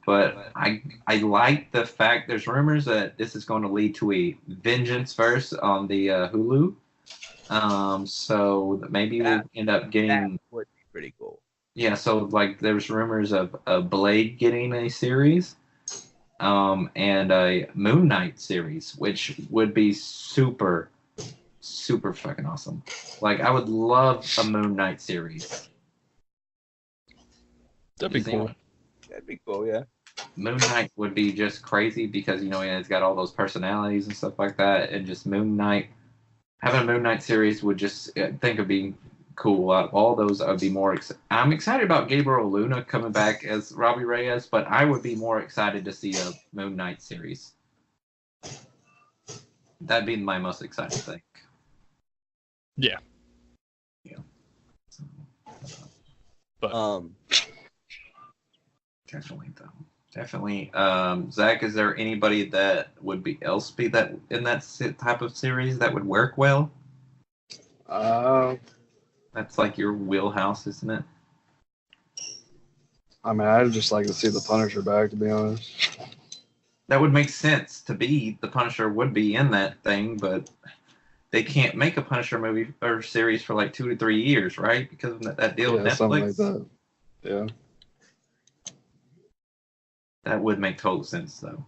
But I like the fact there's rumors that this is going to lead to a Vengeance verse on the Hulu. So maybe we'll end up getting. That would be pretty cool. Yeah, so like there's rumors of a Blade getting a series, and a Moon Knight series, which would be super, super fucking awesome. Like I would love a Moon Knight series. That'd be cool. That'd be cool, yeah. Moon Knight would be just crazy because it's got all those personalities and stuff like that, and just Moon Knight. Having a Moon Knight series would just think of being cool. Out of all those, I'd be more. I'm excited about Gabriel Luna coming back as Robbie Reyes, but I would be more excited to see a Moon Knight series. That'd be my most exciting thing. Yeah. So, But definitely. Zach, is there anybody that would be that in that type of series that would work well? That's like your wheelhouse, isn't it? I mean, I'd just like to see the Punisher back, to be honest. That would make sense to be. The Punisher would be in that thing, but they can't make a Punisher movie or series for like 2 to 3 years, right? Because of that deal with Netflix. Something like that. Yeah. That would make total sense, though.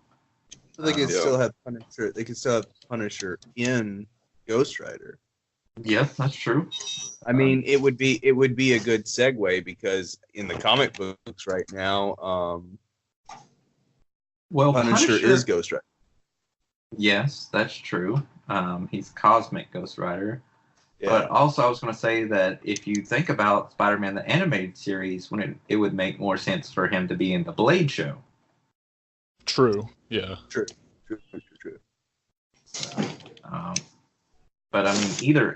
So they could still have Punisher. They could still have Punisher in Ghost Rider. Yes, that's true. I mean, it would be a good segue because in the comic books right now, Well, Punisher is Ghost Rider. Yes, that's true. He's Cosmic Ghost Rider. Yeah. But also, I was going to say that if you think about Spider-Man the animated series, it would make more sense for him to be in the Blade show. True. Yeah. True. But I mean,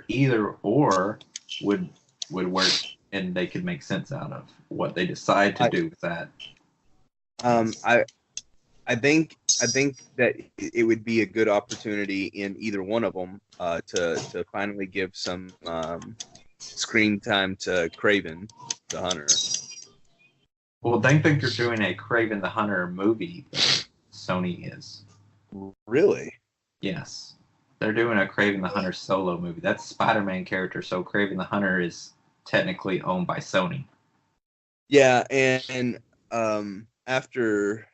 either or would work, and they could make sense out of what they decide to do with that. I think that it would be a good opportunity in either one of them to finally give some screen time to Kraven the Hunter. Well, they think they're doing a Kraven the Hunter movie. Sony is. Really? Yes. They're doing a Kraven the Hunter solo movie. That's Spider-Man character, so Kraven the Hunter is technically owned by Sony. Yeah, and after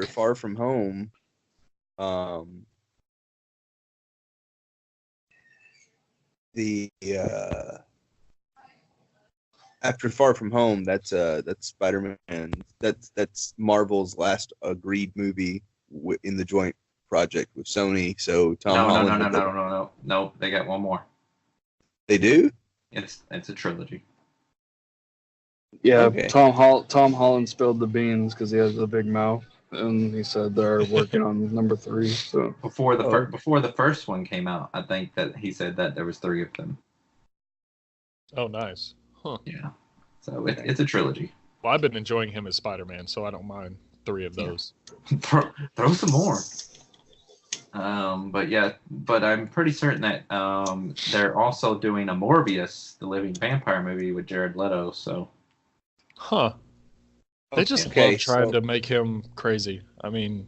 Far From Home, after Far From Home, that's Spider-Man. That's Marvel's last agreed movie in the joint project with Sony. So Tom Holland. No. They got one more. They do? It's a trilogy. Yeah, Okay. Tom Holland spilled the beans because he has a big mouth, and he said they're working on number 3. So Before the first one came out, I think that he said that there was 3 of them. Oh, nice. Huh. Yeah. So it's a trilogy. Well, I've been enjoying him as Spider-Man, so I don't mind 3 of those. Throw some more. But I'm pretty certain that they're also doing a Morbius, the Living Vampire movie with Jared Leto. So, Huh. They just love trying to make him crazy. I mean,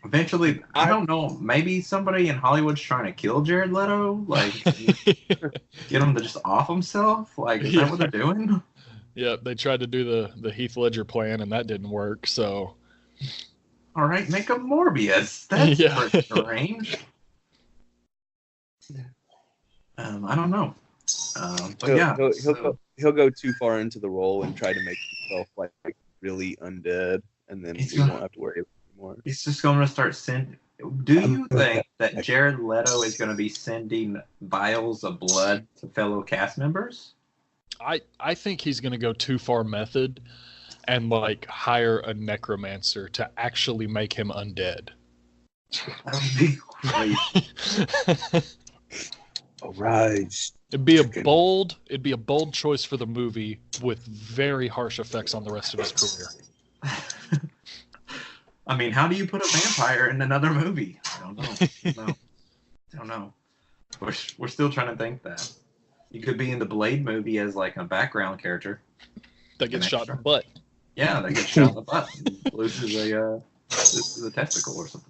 eventually, I don't know. Maybe somebody in Hollywood's trying to kill Jared Leto, like get him to just off himself. Like, is that what they're doing? Yeah, they tried to do the Heath Ledger plan, and that didn't work. So, all right, make him Morbius. That's strange. I don't know. But he'll go too far into the role and try to make himself like really undead, and then we won't have to worry about it anymore. He's just going to start sending. Do you think that Jared Leto is going to be sending vials of blood to fellow cast members? I think he's going to go too far method and like hire a necromancer to actually make him undead. That would be crazy. All right. It'd be a bold choice for the movie with very harsh effects on the rest of his career. I mean, how do you put a vampire in another movie? I don't know. We're still trying to think that. You could be in the Blade movie as like a background character. That gets shot in the butt. Yeah, that gets shot in the butt and loses a testicle or something.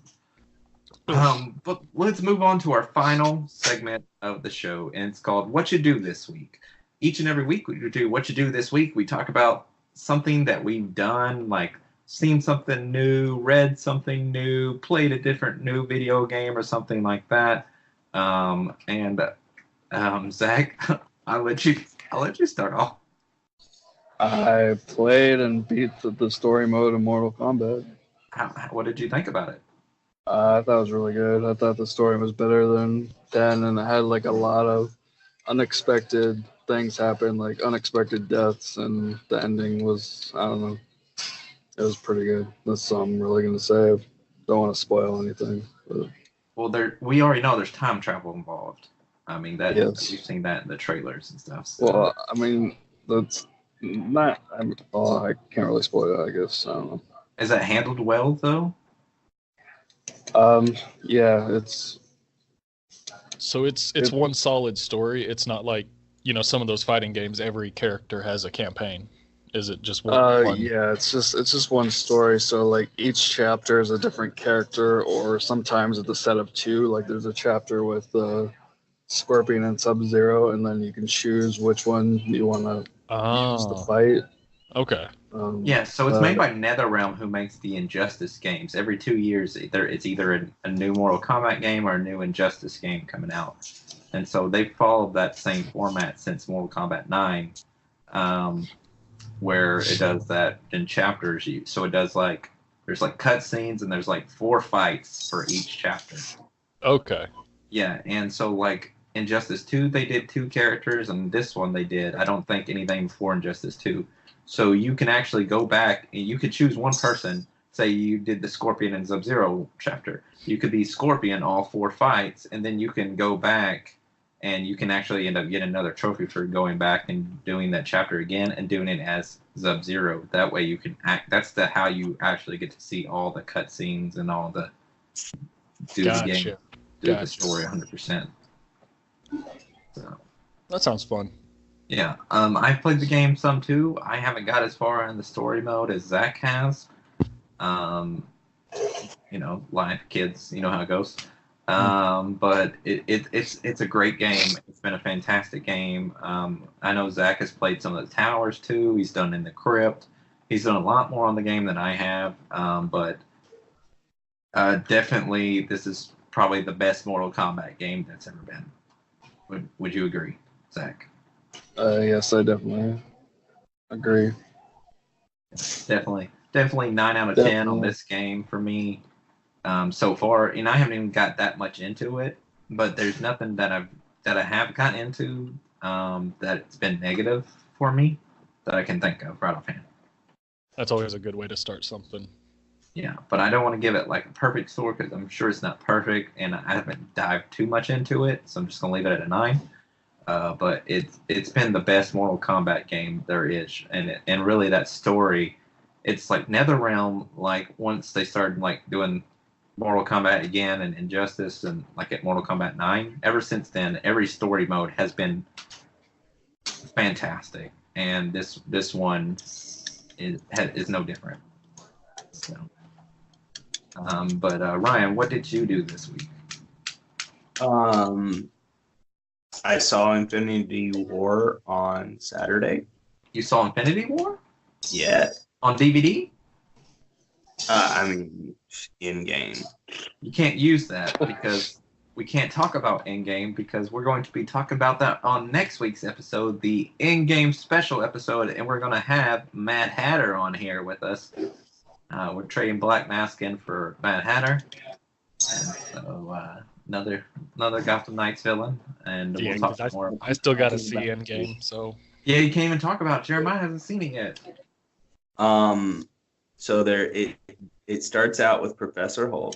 But let's move on to our final segment of the show, and it's called What You Do This Week. Each and every week we do What You Do This Week. We talk about something that we've done, like seen something new, read something new, played a different new video game or something like that. Zach, I'll let you start off. I played and beat the story mode of Mortal Kombat. What did you think about it? I thought it was really good. I thought the story was better than 10, and it had like a lot of unexpected things happen, like unexpected deaths, and the ending was, I don't know, it was pretty good. That's all I'm really going to say. I don't want to spoil anything. But. Well, we already know there's time travel involved. I mean, we've seen that in the trailers and stuff. So. Well, I mean, that's not, I can't really spoil it, I guess. I don't know. Is that handled well, though? Yeah, it's one solid story. It's not like, some of those fighting games, every character has a campaign. Is it just one? Yeah, it's just one story. So like each chapter is a different character, or sometimes it's a set of 2. Like there's a chapter with Scorpion and Sub-Zero, and then you can choose which one you want to use to fight. Okay. Yeah, so it's made by NetherRealm, who makes the Injustice games. Every 2 years, it's either a new Mortal Kombat game or a new Injustice game coming out. And so they've followed that same format since Mortal Kombat 9, where it does that in chapters. So it does like, There's like cutscenes and there's like 4 fights for each chapter. Okay. Yeah, and so like Injustice 2 they did 2 characters, and this one they did I don't think anything before Injustice 2. So you can actually go back and you could choose one person. Say you did the Scorpion and Sub-Zero chapter. You could be Scorpion all 4 fights, and then you can go back and you can actually end up getting another trophy for going back and doing that chapter again and doing it as Sub-Zero. That way you can act. That's how you actually get to see all the cutscenes and all the the game, the story 100%. So that sounds fun. Yeah, I've played the game some too. I haven't got as far in the story mode as Zach has. Life, kids, you know how it goes. But it's a great game. It's been a fantastic game. I know Zach has played some of the towers too. He's done in the crypt. He's done a lot more on the game than I have. But definitely, this is probably the best Mortal Kombat game that's ever been. Would you agree, Zach? Yes, I definitely agree. Definitely 9 out of 10 on this game for me so far. And I haven't even got that much into it, but there's nothing that I have gotten into that's been negative for me that I can think of right offhand. That's always a good way to start something. Yeah, but I don't want to give it like a perfect score because I'm sure it's not perfect, and I haven't dived too much into it, so I'm just gonna leave it at a 9. But it's been the best Mortal Kombat game there is, and really that story, it's like NetherRealm. Like once they started like doing Mortal Kombat again and Injustice and like at Mortal Kombat 9, ever since then every story mode has been fantastic, and this one is no different. So, but Ryan, what did you do this week? I saw Infinity War on Saturday. You saw Infinity War? Yeah. On DVD? In game. You can't use that because we can't talk about ENDGAME because we're going to be talking about that on next week's episode, the ENDGAME special episode, and we're going to have Mad Hatter on here with us. We're trading Black Mask in for Mad Hatter. And so, another Gotham Knights villain, and we'll talk more. I still got to see ENDGAME, so yeah, you can't even talk about it. Jeremiah hasn't seen it yet. So it starts out with Professor Hulk.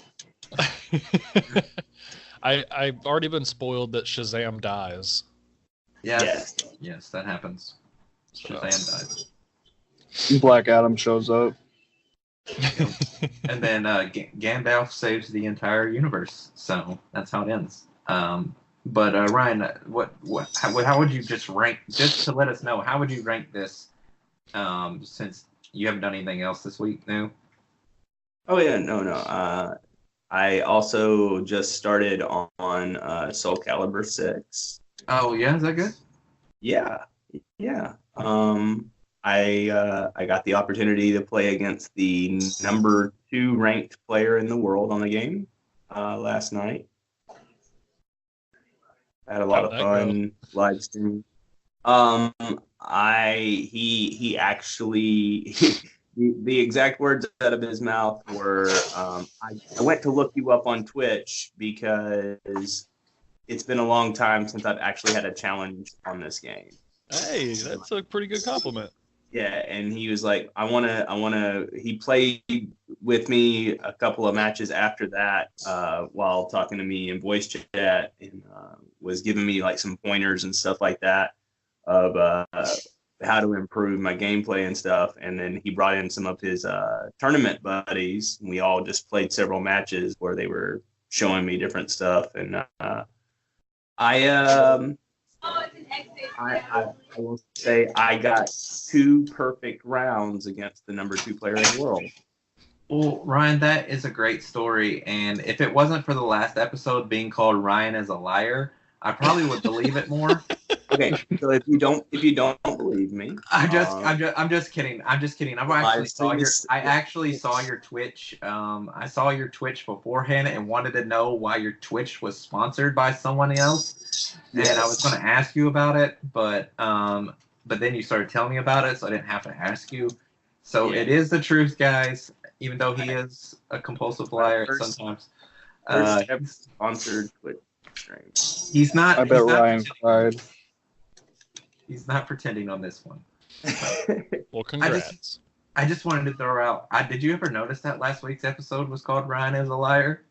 I've already been spoiled that Shazam dies. Yes, that happens. Shazam dies. Black Adam shows up. And then Gandalf saves the entire universe. So that's how it ends. But Ryan, how would you just rank? Just to let us know, how would you rank this? Since you haven't done anything else this week, new. Oh yeah, no. I also just started on Soul Calibur 6. Oh yeah, is that good? Yeah. I got the opportunity to play against the number 2 ranked player in the world on the game last night. I had a lot of fun live streaming. He actually the exact words out of his mouth were, I went to look you up on Twitch because it's been a long time since I've actually had a challenge on this game. Hey, that's a pretty good compliment. Yeah, and he was like, I wanna. He played with me a couple of matches after that, while talking to me in voice chat, and was giving me like some pointers and stuff like that of how to improve my gameplay and stuff. And then he brought in some of his tournament buddies, and we all just played several matches where they were showing me different stuff. And I will say I got 2 perfect rounds against the number 2 player in the world. Well, Ryan, that is a great story. And if it wasn't for the last episode being called Ryan is a Liar, I probably would believe it more. Okay, so if you don't believe me, I'm just kidding. I actually saw your Twitch. I saw your Twitch beforehand and wanted to know why your Twitch was sponsored by someone else. Yes. And I was going to ask you about it, but then you started telling me about it, so I didn't have to ask you. So It is the truth, guys. even though he is a compulsive liar sometimes. First ever sponsored Twitch stream. He's not. I bet he's not Ryan pretending. cried. He's not pretending on this one. Well, congrats. I just wanted to throw out. Did you ever notice that last week's episode was called Ryan is a Liar?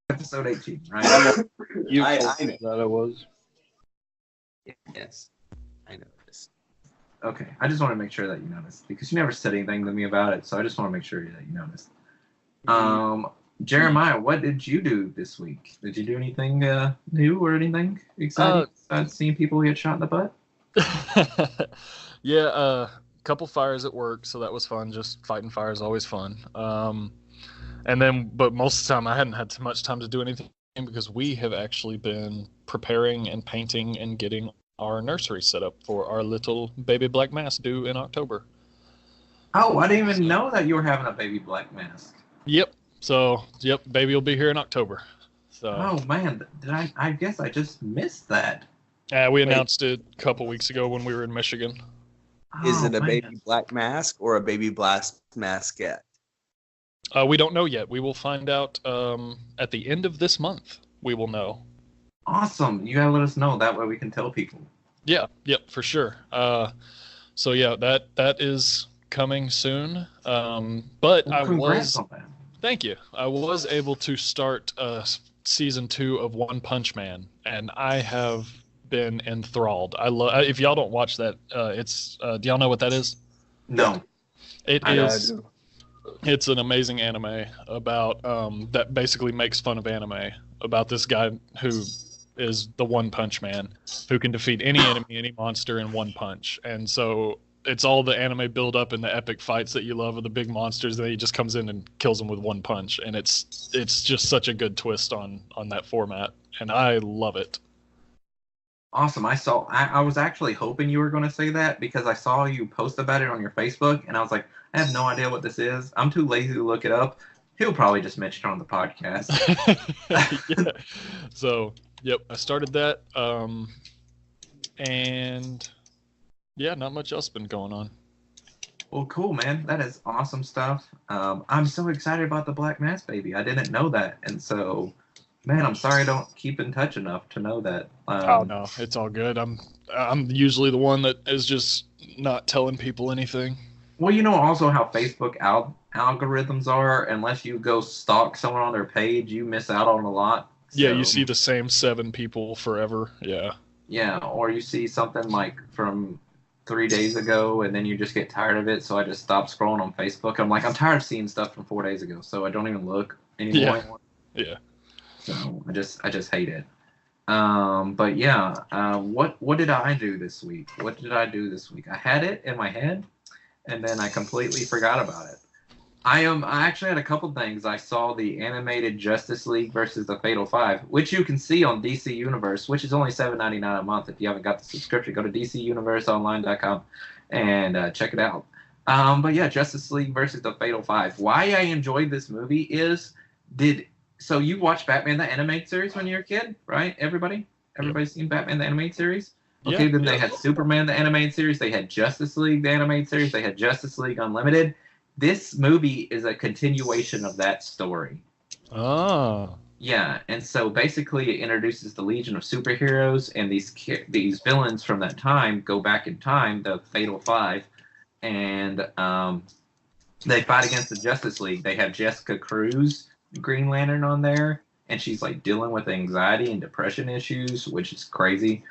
Episode 18, right? You I told know. me that it was. Yes, I noticed. Okay, I just want to make sure that you noticed because you never said anything to me about it, so I just want to make sure that you noticed. Jeremiah, what did you do this week? Did you do anything new or anything exciting besides seeing people get shot in the butt? Yeah, couple fires at work, so that was fun. Just fighting fire is always fun. But most of the time I hadn't had too much time to do anything because we have actually been preparing and painting and getting our nursery set up for our little baby black mask due in October. Oh, I didn't even know that you were having a baby black mask. Yep. So, baby will be here in October. So. Oh man, I guess I just missed that. We announced it a couple weeks ago when we were in Michigan. Is it a man. baby black mask or a baby blast maskette? We don't know yet. We will find out at the end of this month. We will know. Awesome. You gotta let us know. That way we can tell people. Yeah, yep, for sure. So yeah, that is coming soon. But Well, congrats on that. Thank you. I was able to start season 2 of One Punch Man, and I have been enthralled. I love. If y'all don't watch that, it's. Do y'all know what that is? No. It I is. do. It's an amazing anime about that basically makes fun of anime about this guy who is the One Punch Man who can defeat any enemy, any monster in one punch. And so it's all the anime build up and the epic fights that you love of the big monsters, and then he just comes in and kills them with one punch. And it's just such a good twist on that format, and I love it. Awesome. I was actually hoping you were going to say that because I saw you post about it on your Facebook, and I was like, I have no idea what this is. I'm too lazy to look it up. He'll probably just mention it on the podcast. Yeah. So, yep, I started that. And yeah, not much else been going on. Well, cool, man. That is awesome stuff. I'm so excited about the Black Mass Baby. I didn't know that. And so, man, I'm sorry I don't keep in touch enough to know that. Oh no, it's all good. I'm usually the one that is just not telling people anything. Well, you know also how Facebook algorithms are. Unless you go stalk someone on their page, you miss out on a lot. Yeah, So, you see the same 7 people forever. Yeah. Yeah, or you see something like from 3 days ago, and then you just get tired of it. So I just stopped scrolling on Facebook. I'm like, I'm tired of seeing stuff from 4 days ago, so I don't even look anymore. Yeah. So I just hate it. But yeah, what did I do this week? What did I do this week? I had it in my head, and then I completely forgot about it. I actually had a couple things. I saw the animated Justice League versus the Fatal Five, which you can see on DC Universe, which is only $7.99 a month. If you haven't got the subscription, go to DCUniverseOnline.com and check it out. But yeah, Justice League versus the Fatal Five. Why I enjoyed this movie is so you watched Batman the Animated Series when you were a kid, right? Everybody's seen Batman the Animated Series? Okay, Yeah, then they had Superman the Animated Series, they had Justice League the Animated Series, they had Justice League Unlimited. This movie is a continuation of that story. Oh. Yeah, and so basically it introduces the Legion of Superheroes, and these villains from that time go back in time, the Fatal Five, and they fight against the Justice League. They have Jessica Cruz, Green Lantern, on there, and she's like dealing with anxiety and depression issues, which is crazy.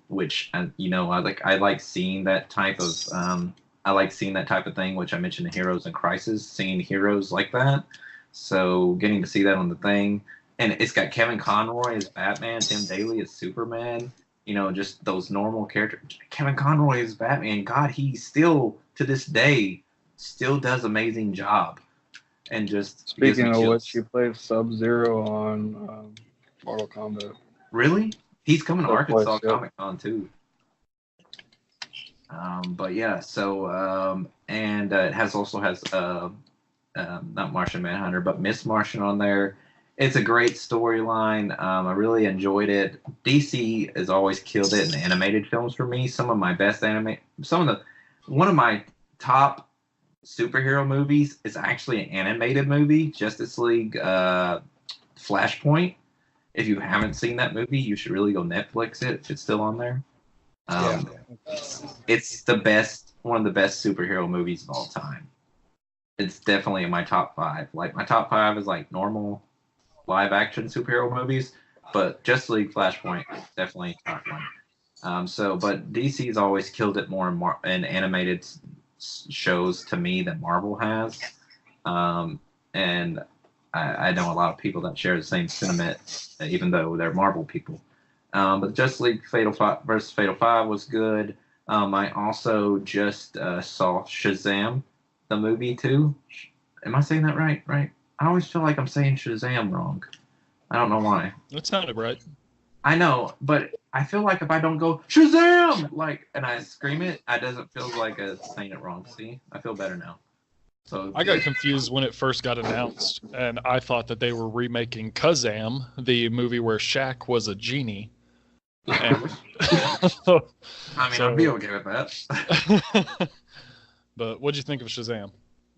Which I like seeing that type of I like seeing that type of thing, which I mentioned in Heroes in Crisis, seeing heroes like that. So getting to see that on the thing. And it's got Kevin Conroy as Batman, Tim Daly as Superman, just those normal characters. Kevin Conroy as Batman, God, he still, to this day, still does amazing job. And just Speaking of which, you played Sub-Zero on Mortal Kombat. Really? He's coming to Likewise, Arkansas yeah. Comic Con too. But yeah, so and it also has not Martian Manhunter, but Miss Martian on there. It's a great storyline. I really enjoyed it. DC has always killed it in animated films for me. One of my top superhero movies is actually an animated movie, Justice League Flashpoint. If you haven't seen that movie, you should really go Netflix it if it's still on there. It's the best, one of the best superhero movies of all time. It's definitely in my top 5. Like, my top 5 is like normal live action superhero movies, but Justice League Flashpoint is definitely top 1. But DC's always killed it more in animated shows to me than Marvel has. And I know a lot of people that share the same sentiment, even though they're Marvel people. But Justice League versus Fatal 5 was good. I also just saw Shazam, the movie, too. Am I saying that right? Right? I always feel like I'm saying Shazam wrong. I don't know why. That sounded right. I know, but I feel like if I don't go Shazam, and I scream it, it doesn't feel like saying it wrong. See, I feel better now. So I got confused when it first got announced, and I thought that they were remaking Kazam, the movie where Shaq was a genie. And I'd be okay with that. But what'd you think of Shazam?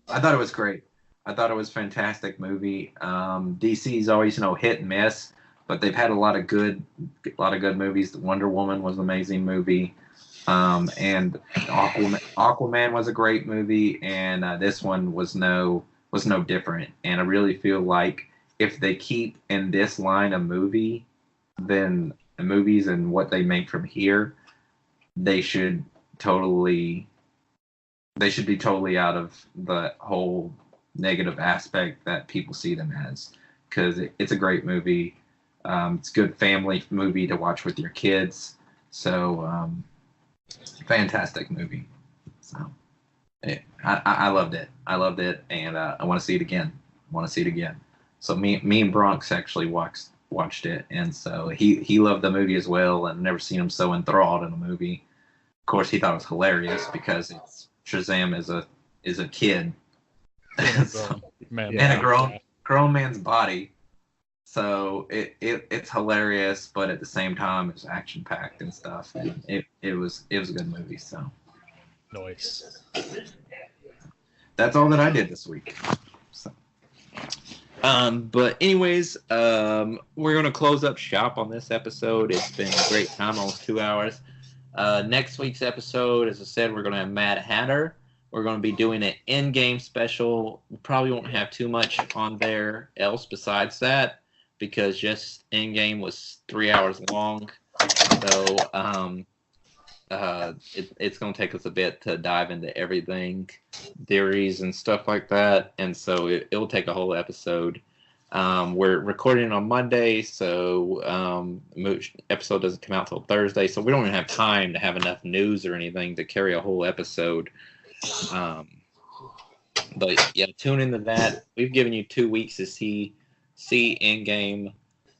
I thought it was great. I thought it was a fantastic movie. DC's always, hit and miss, but they've had a lot of good movies. Wonder Woman was an amazing movie, and Aquaman was a great movie, and this one was no different. And I really feel like if they keep in this line of movie, then the movies and what they make from here, they should be totally out of the whole negative aspect that people see them as, because it's a great movie. It's a good family movie to watch with your kids. So fantastic movie. So I loved it. And I want to see it again. So me and Bronx actually watched it, and so he loved the movie as well, and never seen him so enthralled in a movie. Of course, he thought it was hilarious because Shazam is a kid. In a grown man's body, so it's hilarious, but at the same time it's action packed and stuff. And it was a good movie. So Nice. That's all that I did this week. So. But anyways, we're gonna close up shop on this episode. It's been a great time, almost 2 hours. Next week's episode, as I said, we're gonna have Mad Hatter. We're going to be doing an ENDGAME special. We probably won't have too much on there else besides that, because just ENDGAME was 3 hours long. So it's going to take us a bit to dive into everything, theories and stuff like that. And so it'll take a whole episode. We're recording on Monday, so episode doesn't come out till Thursday. So we don't even have time to have enough news or anything to carry a whole episode. But yeah, tune into that. We've given you 2 weeks to see ENDGAME,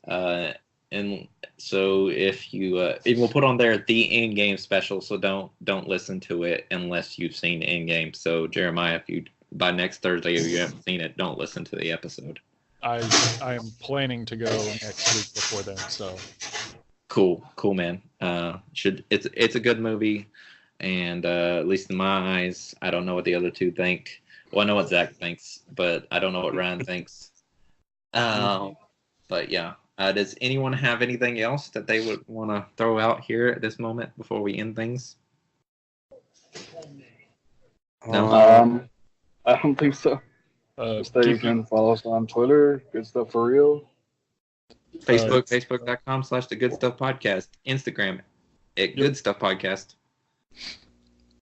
and so if you we'll put on there the ENDGAME special, so don't listen to it unless you've seen ENDGAME. So Jeremiah, if you by next Thursday if you haven't seen it, don't listen to the episode. I am planning to go next week before then. So cool, man. It's a good movie. And at least in my eyes, I don't know what the other two think. Well, I know what Zach thinks, but I don't know what Ryan thinks. But yeah, does anyone have anything else that they would want to throw out here at this moment before we end things? No? I don't think so. Just that you can follow us on Twitter, Good Stuff for Real. Facebook.com/The Good Stuff Podcast. Instagram at Good Stuff Podcast.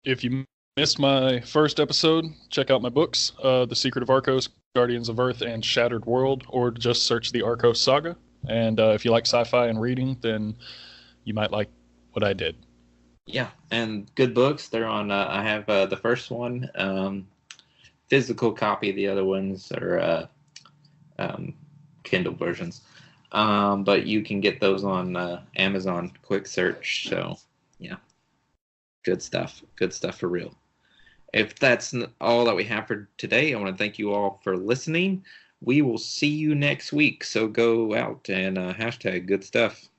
If you missed my first episode, check out my books, The Secret of Arcos, Guardians of Earth, and Shattered World, or just search the Arcos Saga. And if you like sci-fi and reading, then you might like what I did. Yeah, and good books. They're on, I have the first one, physical copy. The other ones are Kindle versions. But you can get those on Amazon Quick Search. So, yeah. Good stuff for real. If that's all that we have for today, I want to thank you all for listening. We will see you next week. So go out and hashtag good stuff.